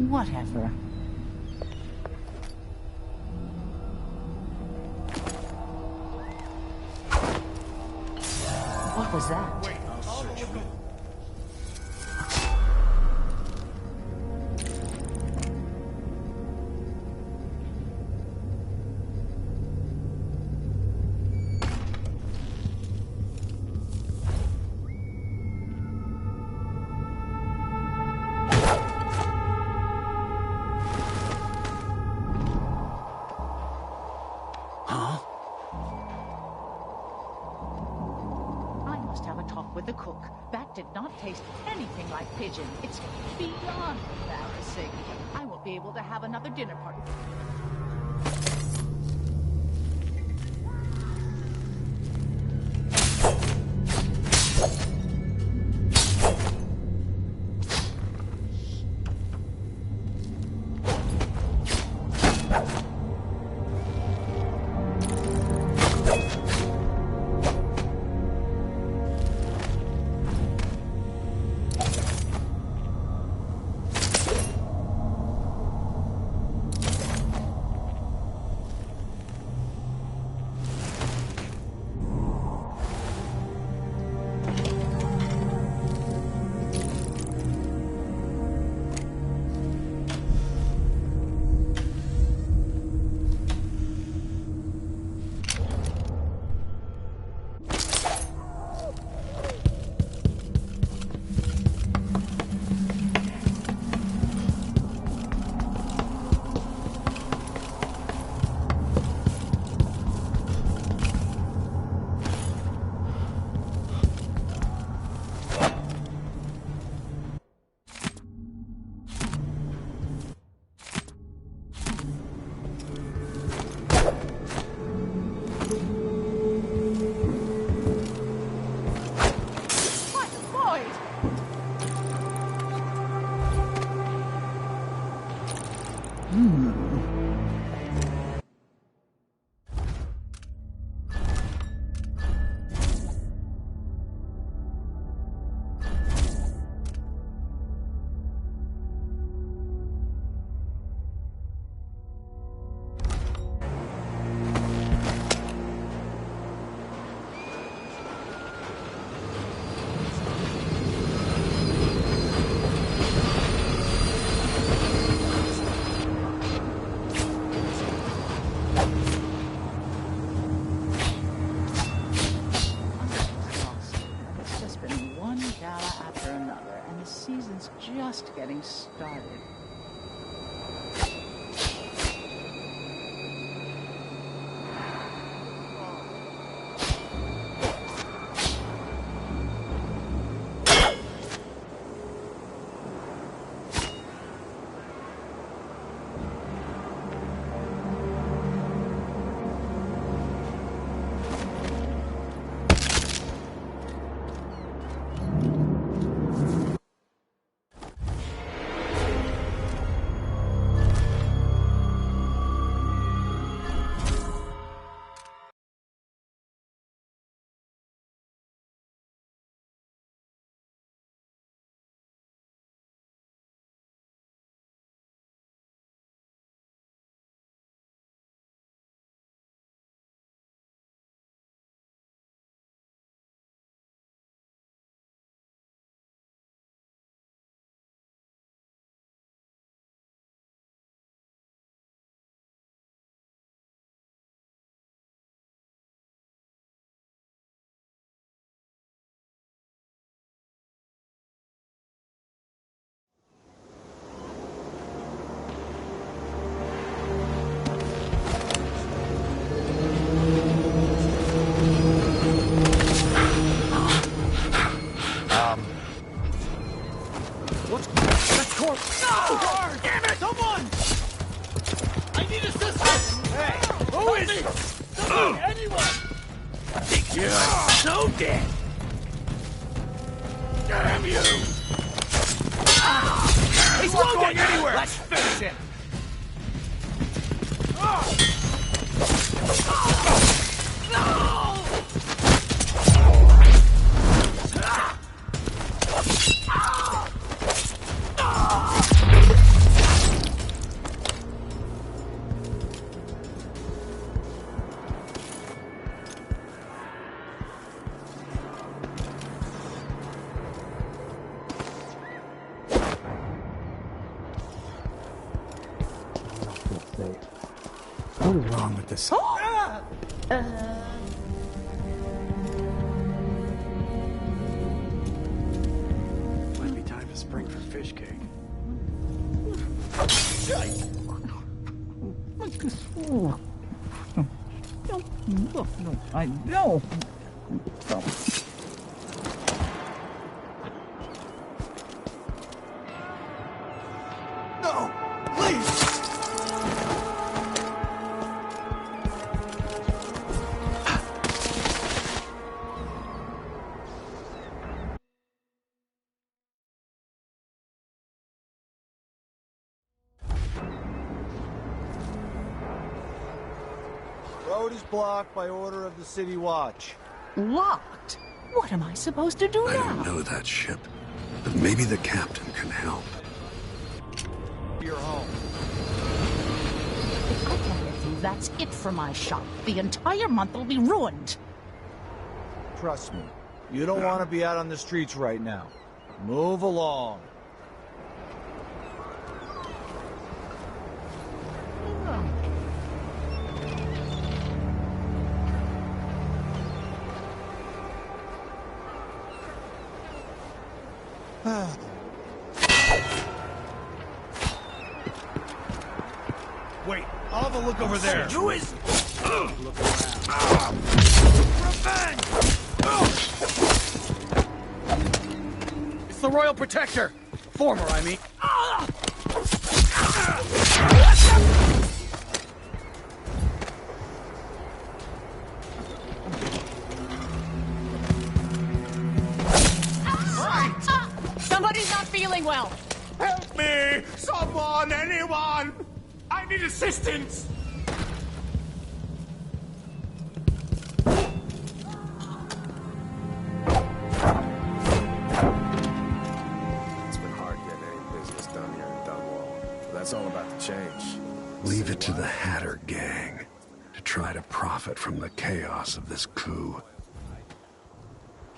Speaker 12: Whatever. What was that?
Speaker 8: Wait, I'll search you.
Speaker 12: With the cook. That did not taste anything like pigeon. It's beyond embarrassing. I won't be able to have another dinner party. Just getting started.
Speaker 13: wrong with this?
Speaker 14: Might be time to spring for fish cake.
Speaker 15: No, I know.
Speaker 10: No! Please! Road is blocked by order of the City Watch.
Speaker 12: Locked? What am I supposed to do
Speaker 2: I
Speaker 12: now?
Speaker 2: don't know that ship, but maybe the captain can help.
Speaker 10: Your home.
Speaker 12: If I can't get through, that's it for my shop. The entire month will be ruined.
Speaker 10: Trust me, you don't want to be out on the streets right now. Move along. Wait, I'll have a look over there.
Speaker 15: Who is...
Speaker 10: Look around. Revenge!
Speaker 8: It's the Royal Protector! Former, I mean.
Speaker 12: Somebody's not feeling well.
Speaker 5: Help me! Someone! Anyone! I need assistance!
Speaker 11: It's been hard getting any business done here in Dunwall. But that's all about to change.
Speaker 2: Leave it to the Hatter gang to try to profit from the chaos of this coup.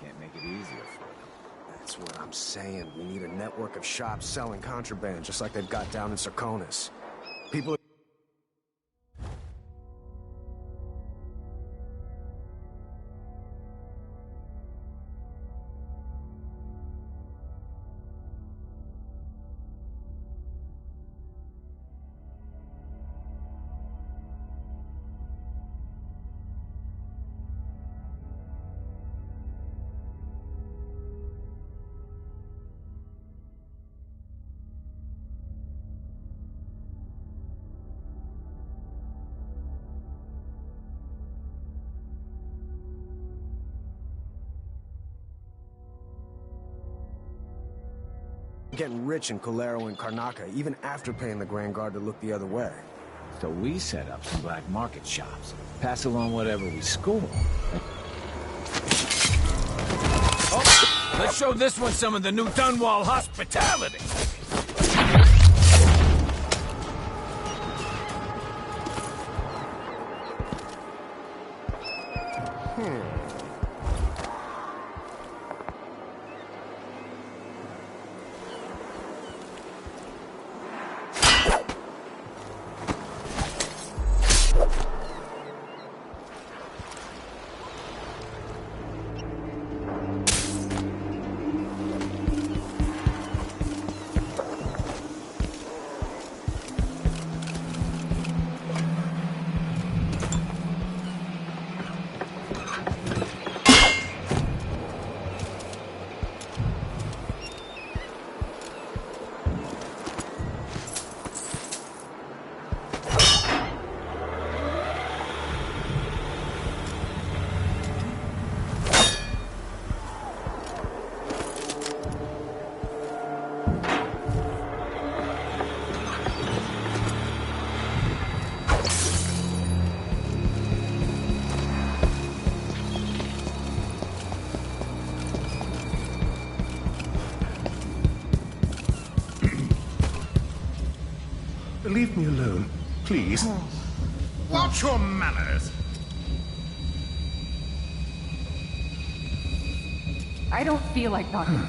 Speaker 8: Can't make it easier for them.
Speaker 11: That's what I'm saying. We need a network of shops selling contraband, just like they've got down in Sarkonis. People... getting rich in Calero and Karnaca, even after paying the Grand Guard to look the other way.
Speaker 8: So we set up some black market shops. Pass along whatever we score.
Speaker 15: Oh, let's show this one some of the new Dunwall hospitality.
Speaker 2: Leave me alone, please.
Speaker 5: Watch your manners!
Speaker 16: I don't feel like talking.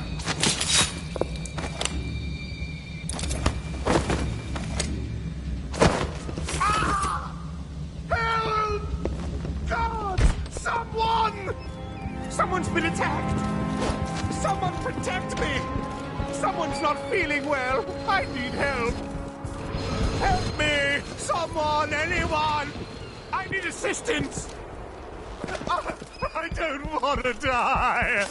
Speaker 13: attacked! Someone protect me! Someone's not feeling well! I need help! Help me! Someone! Anyone! I need assistance! I don't want to die!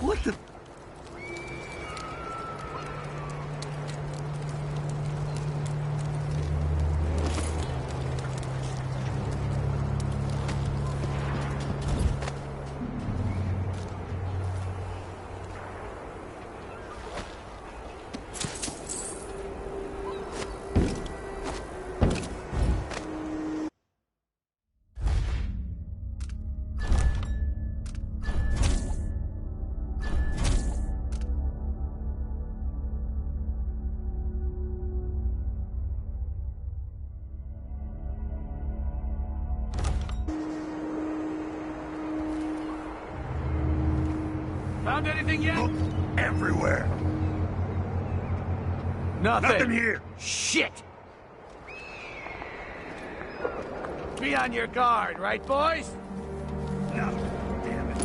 Speaker 10: What the...
Speaker 15: Found anything yet?
Speaker 5: Everywhere.
Speaker 15: Nothing
Speaker 5: here.
Speaker 15: Shit! Be on your guard, right, boys?
Speaker 5: No. Damn it.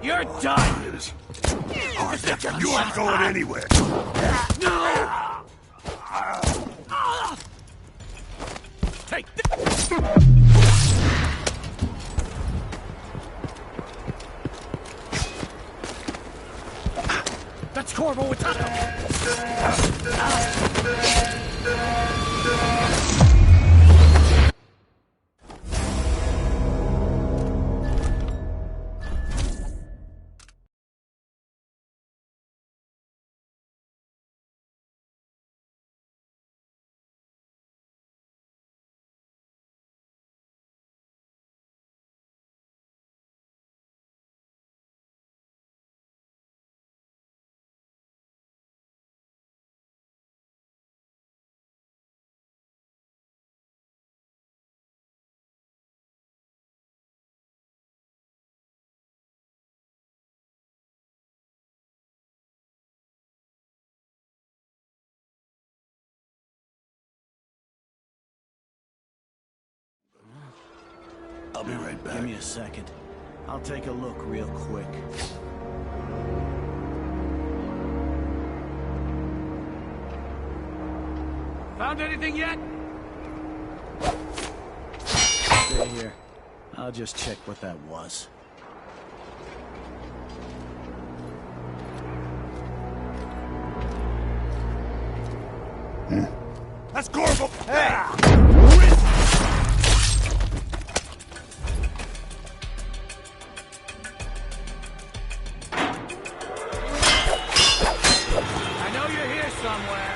Speaker 15: You're done!
Speaker 5: You aren't going anywhere.
Speaker 15: No! Take this! That's Corvo Atano!
Speaker 5: I'll be right back.
Speaker 10: Give me a second. I'll take a look real quick.
Speaker 15: Found anything yet?
Speaker 10: Stay here. I'll just check what that was.
Speaker 5: That's Corvo!
Speaker 10: Hey!
Speaker 8: somewhere.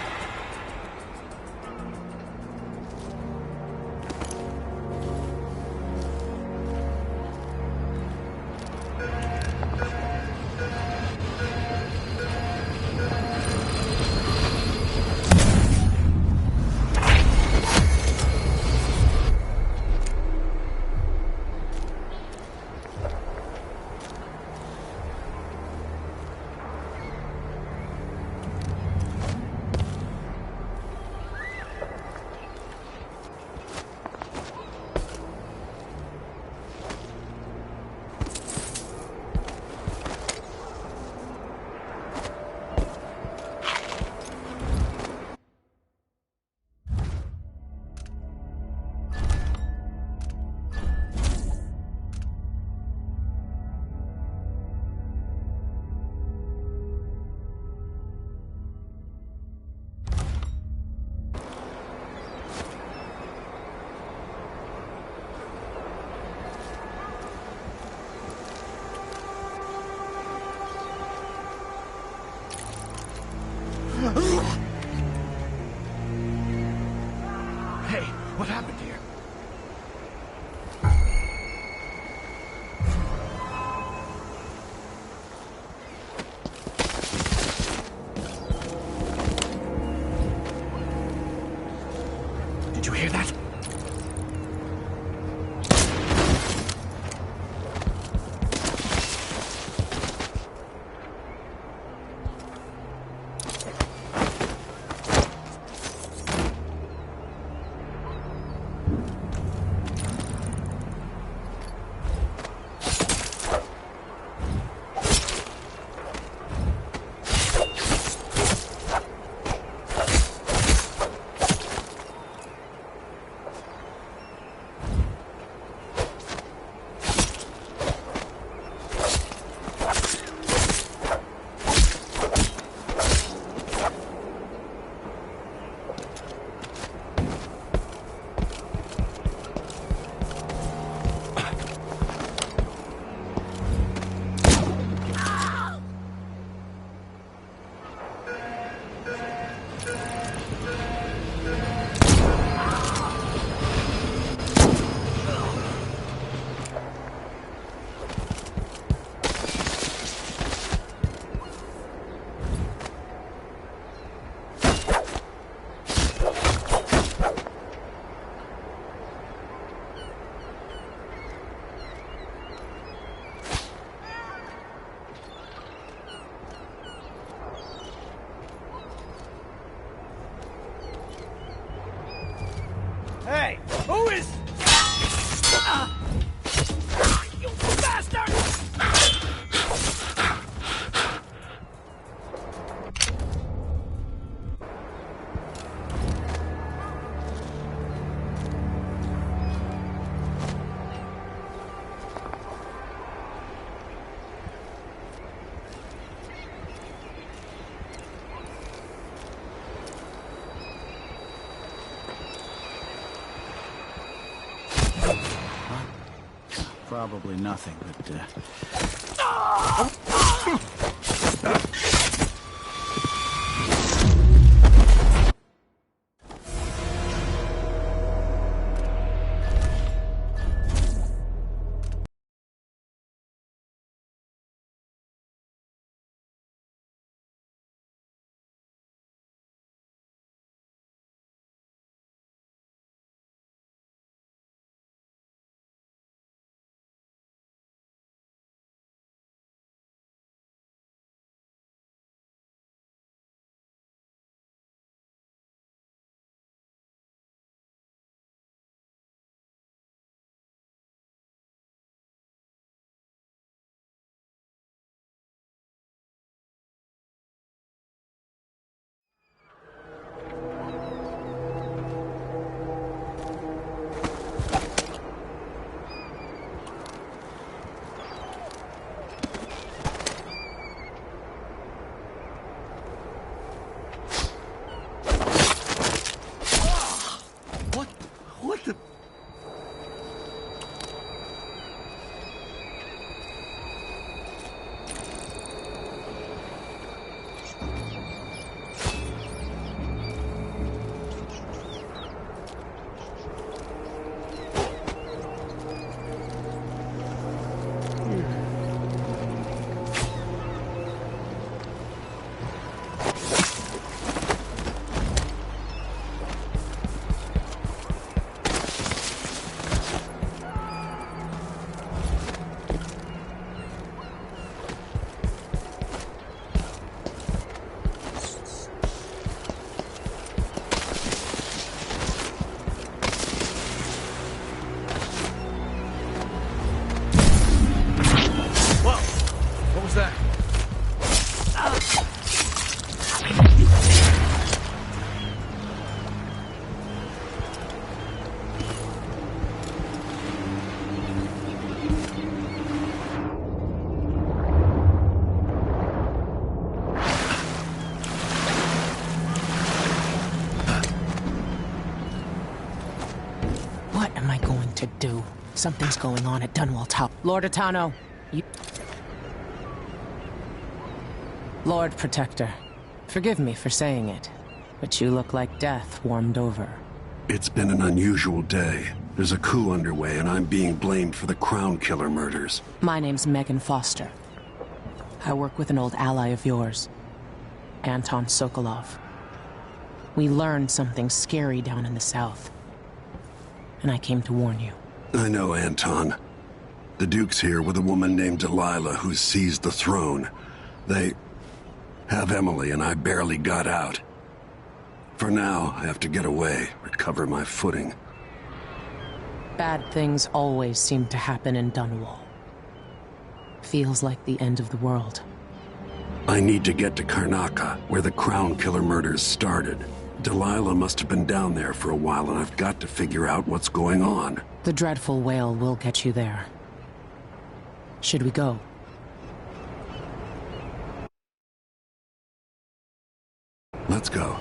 Speaker 10: Hey, what happened here? Did you hear that?
Speaker 8: Hey, who is... You bastard! Probably nothing, but,
Speaker 17: to do. Something's going on at Dunwall Tower. Lord Atano, you... Lord Protector, forgive me for saying it, but you look like death warmed over.
Speaker 2: It's been an unusual day. There's a coup underway, and I'm being blamed for the Crown Killer murders.
Speaker 17: My name's Megan Foster. I work with an old ally of yours, Anton Sokolov. We learned something scary down in the south, and I came to warn you.
Speaker 2: I know, Anton. The Duke's here with a woman named Delilah who seized the throne. They have Emily, and I barely got out. For now, I have to get away, recover my footing.
Speaker 17: Bad things always seem to happen in Dunwall. Feels like the end of the world.
Speaker 2: I need to get to Karnaca, where the Crown Killer murders started. Delilah must have been down there for a while, and I've got to figure out what's going on.
Speaker 17: The dreadful whale will get you there. Should we go?
Speaker 2: Let's go.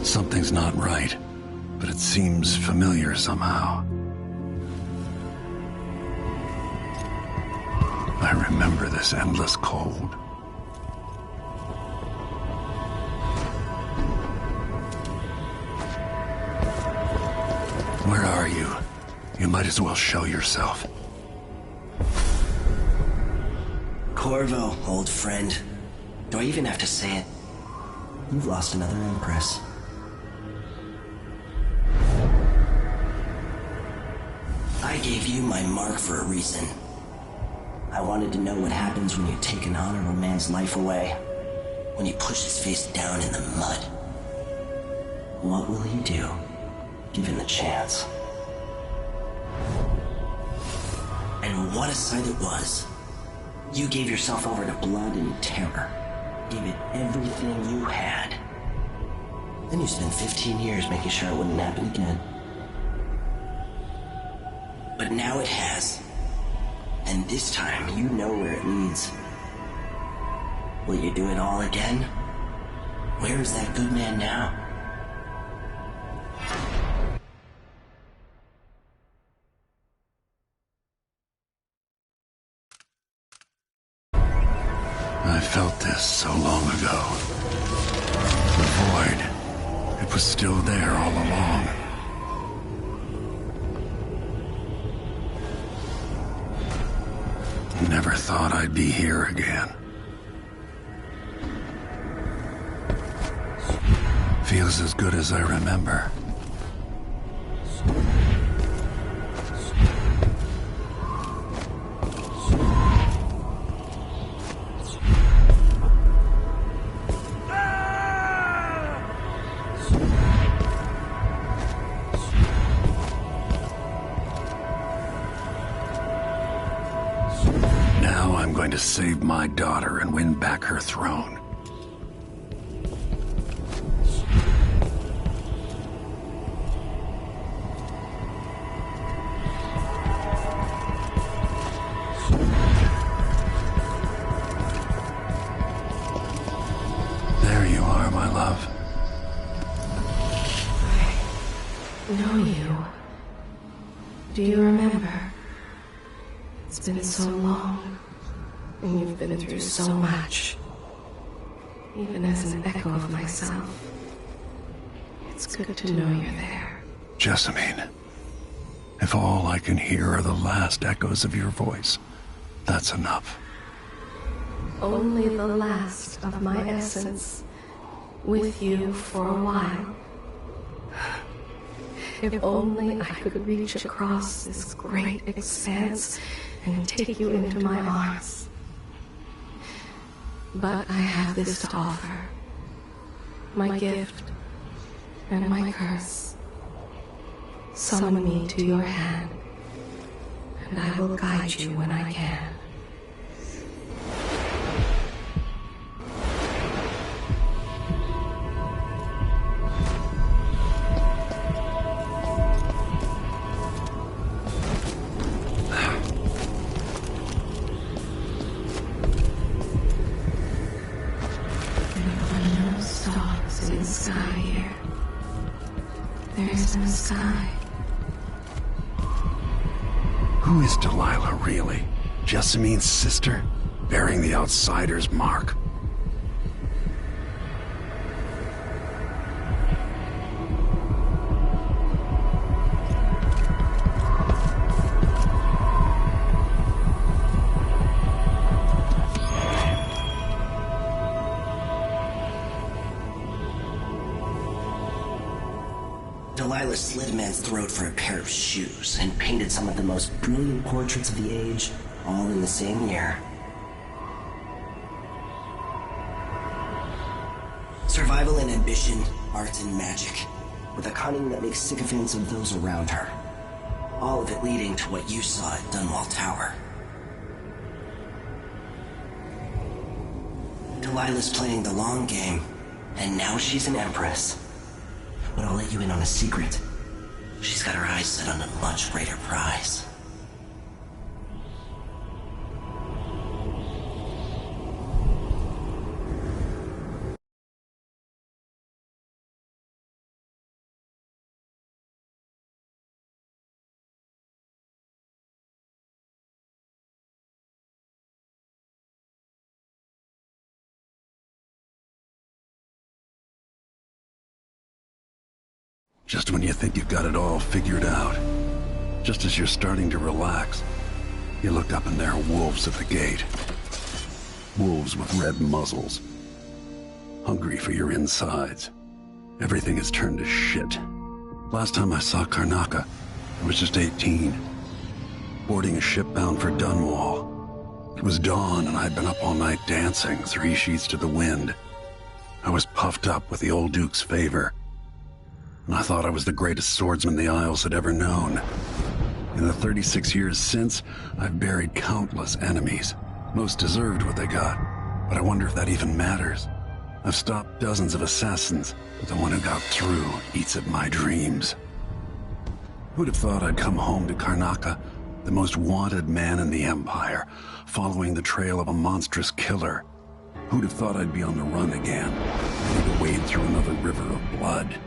Speaker 2: Something's not right, but it seems familiar somehow. I remember this endless cold. Where are you? You might as well show yourself.
Speaker 18: Corvo, old friend. Do I even have to say it? You've lost another Empress. I gave you my mark for a reason. I wanted to know what happens when you take an honorable man's life away. When you push his face down in the mud. What will he do, given the chance? And what a sight it was. You gave yourself over to blood and terror. Gave it everything you had. Then you spent 15 years making sure it wouldn't happen again. But now it has. And this time, you know where it leads. Will you do it all again? Where is that good man now?
Speaker 2: I felt this so long ago. The void. It was still there all along. Never thought I'd be here again. Feels as good as I remember. To save my daughter and win back her throne. There you are, my love.
Speaker 19: know you. Do you remember? It's been so long, and you've been through so much. Even as an echo of myself, it's good to know you're there.
Speaker 2: Jessamine, if all I can hear are the last echoes of your voice, that's enough.
Speaker 19: Only the last of my essence, with you for a while. If only I could reach across this great expanse and take you into my arms. But I have this to offer. My gift and my curse. Summon me to your hand, and I will guide you when I can. Sky.
Speaker 2: Who is Delilah, really? Jessamine's sister? Bearing the outsider's mark?
Speaker 18: Delilah slit a man's throat for a pair of shoes and painted some of the most brilliant portraits of the age, all in the same year. Survival and ambition, art and magic, with a cunning that makes sycophants of those around her. All of it leading to what you saw at Dunwall Tower. Delilah's playing the long game, and now she's an empress. But I'll let you in on a secret. She's got her eyes set on a much greater prize.
Speaker 2: Just when you think you've got it all figured out, just as you're starting to relax, you look up and there are wolves at the gate. Wolves with red muzzles. Hungry for your insides. Everything has turned to shit. Last time I saw Karnaca, I was just 18. Boarding a ship bound for Dunwall. It was dawn and I'd been up all night dancing, 3 sheets to the wind. I was puffed up with the old Duke's favor. And I thought I was the greatest swordsman the Isles had ever known. In the 36 years since, I've buried countless enemies. Most deserved what they got, but I wonder if that even matters. I've stopped dozens of assassins, but the one who got through eats at my dreams. Who'd have thought I'd come home to Karnaca, the most wanted man in the Empire, following the trail of a monstrous killer? Who'd have thought I'd be on the run again, ready to wade through another river of blood?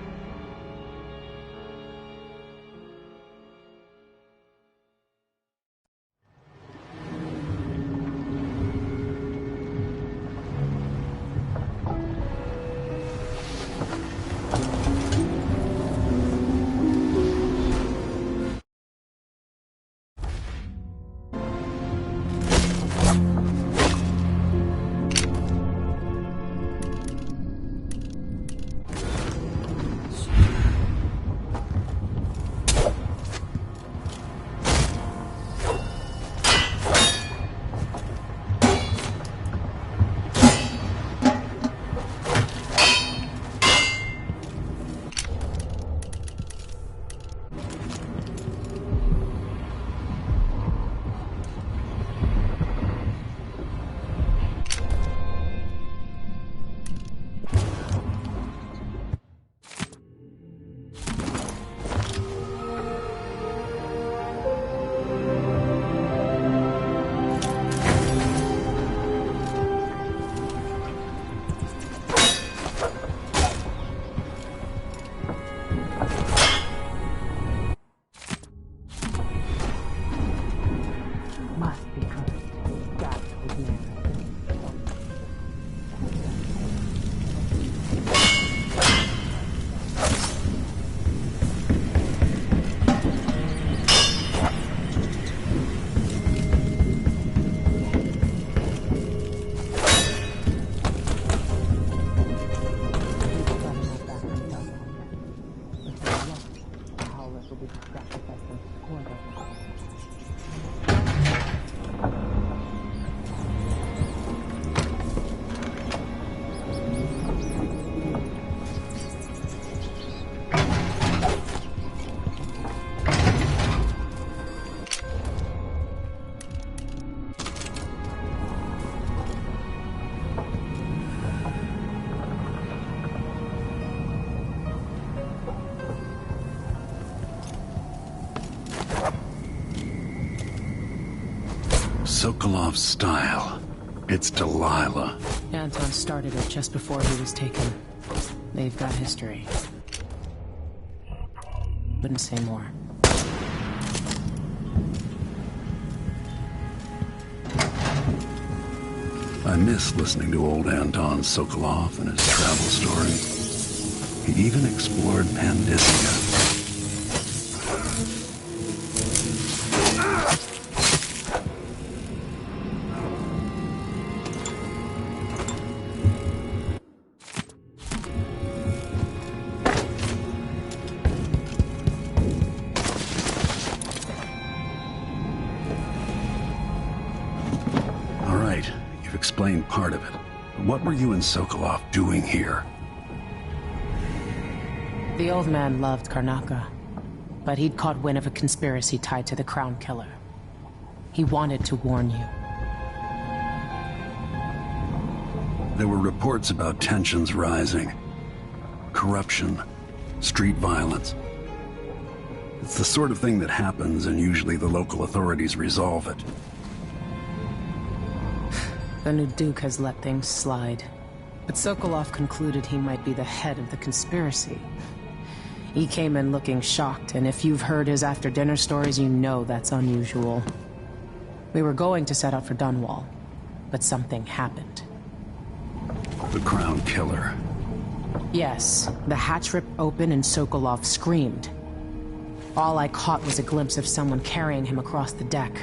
Speaker 2: Sokolov's style. It's Delilah.
Speaker 17: Anton started it just before he was taken. They've got history. Wouldn't say more.
Speaker 2: I miss listening to old Anton Sokolov and his travel stories. He even explored Pandyssia. Explain part of it. What were you and Sokolov doing here?
Speaker 17: The old man loved Karnaca, but he'd caught wind of a conspiracy tied to the Crown Killer. He wanted to warn you.
Speaker 2: There were reports about tensions rising. Corruption, street violence. It's the sort of thing that happens, and usually the local authorities resolve it.
Speaker 17: The new Duke has let things slide, but Sokolov concluded he might be the head of the conspiracy. He came in looking shocked, and if you've heard his after-dinner stories, you know that's unusual. We were going to set out for Dunwall, but something happened.
Speaker 2: The Crown Killer.
Speaker 17: Yes, the hatch ripped open and Sokolov screamed. All I caught was a glimpse of someone carrying him across the deck.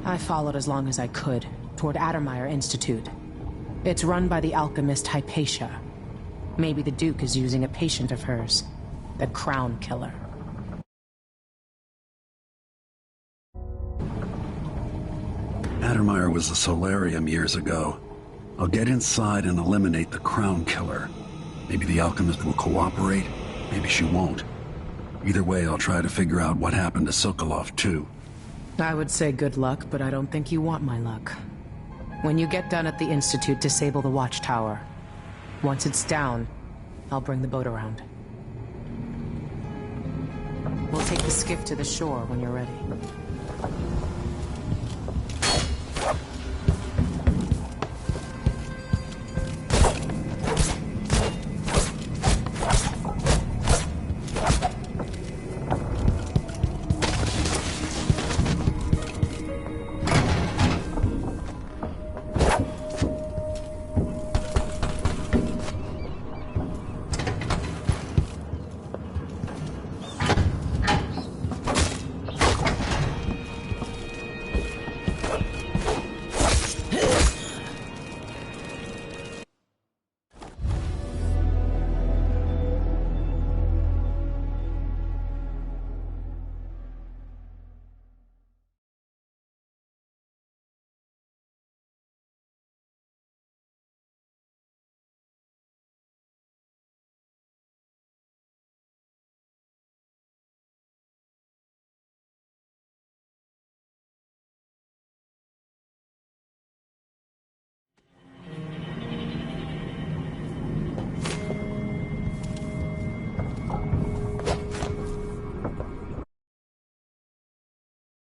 Speaker 17: I followed as long as I could, toward Addermeyer Institute. It's run by the alchemist Hypatia. Maybe the Duke is using a patient of hers, the Crown Killer.
Speaker 2: Addermeyer was a solarium years ago. I'll get inside and eliminate the Crown Killer. Maybe the alchemist will cooperate, maybe she won't. Either way, I'll try to figure out what happened to Sokolov, too.
Speaker 17: I would say good luck, but I don't think you want my luck. When you get done at the Institute, disable the watchtower. Once it's down, I'll bring the boat around. We'll take the skiff to the shore when you're ready.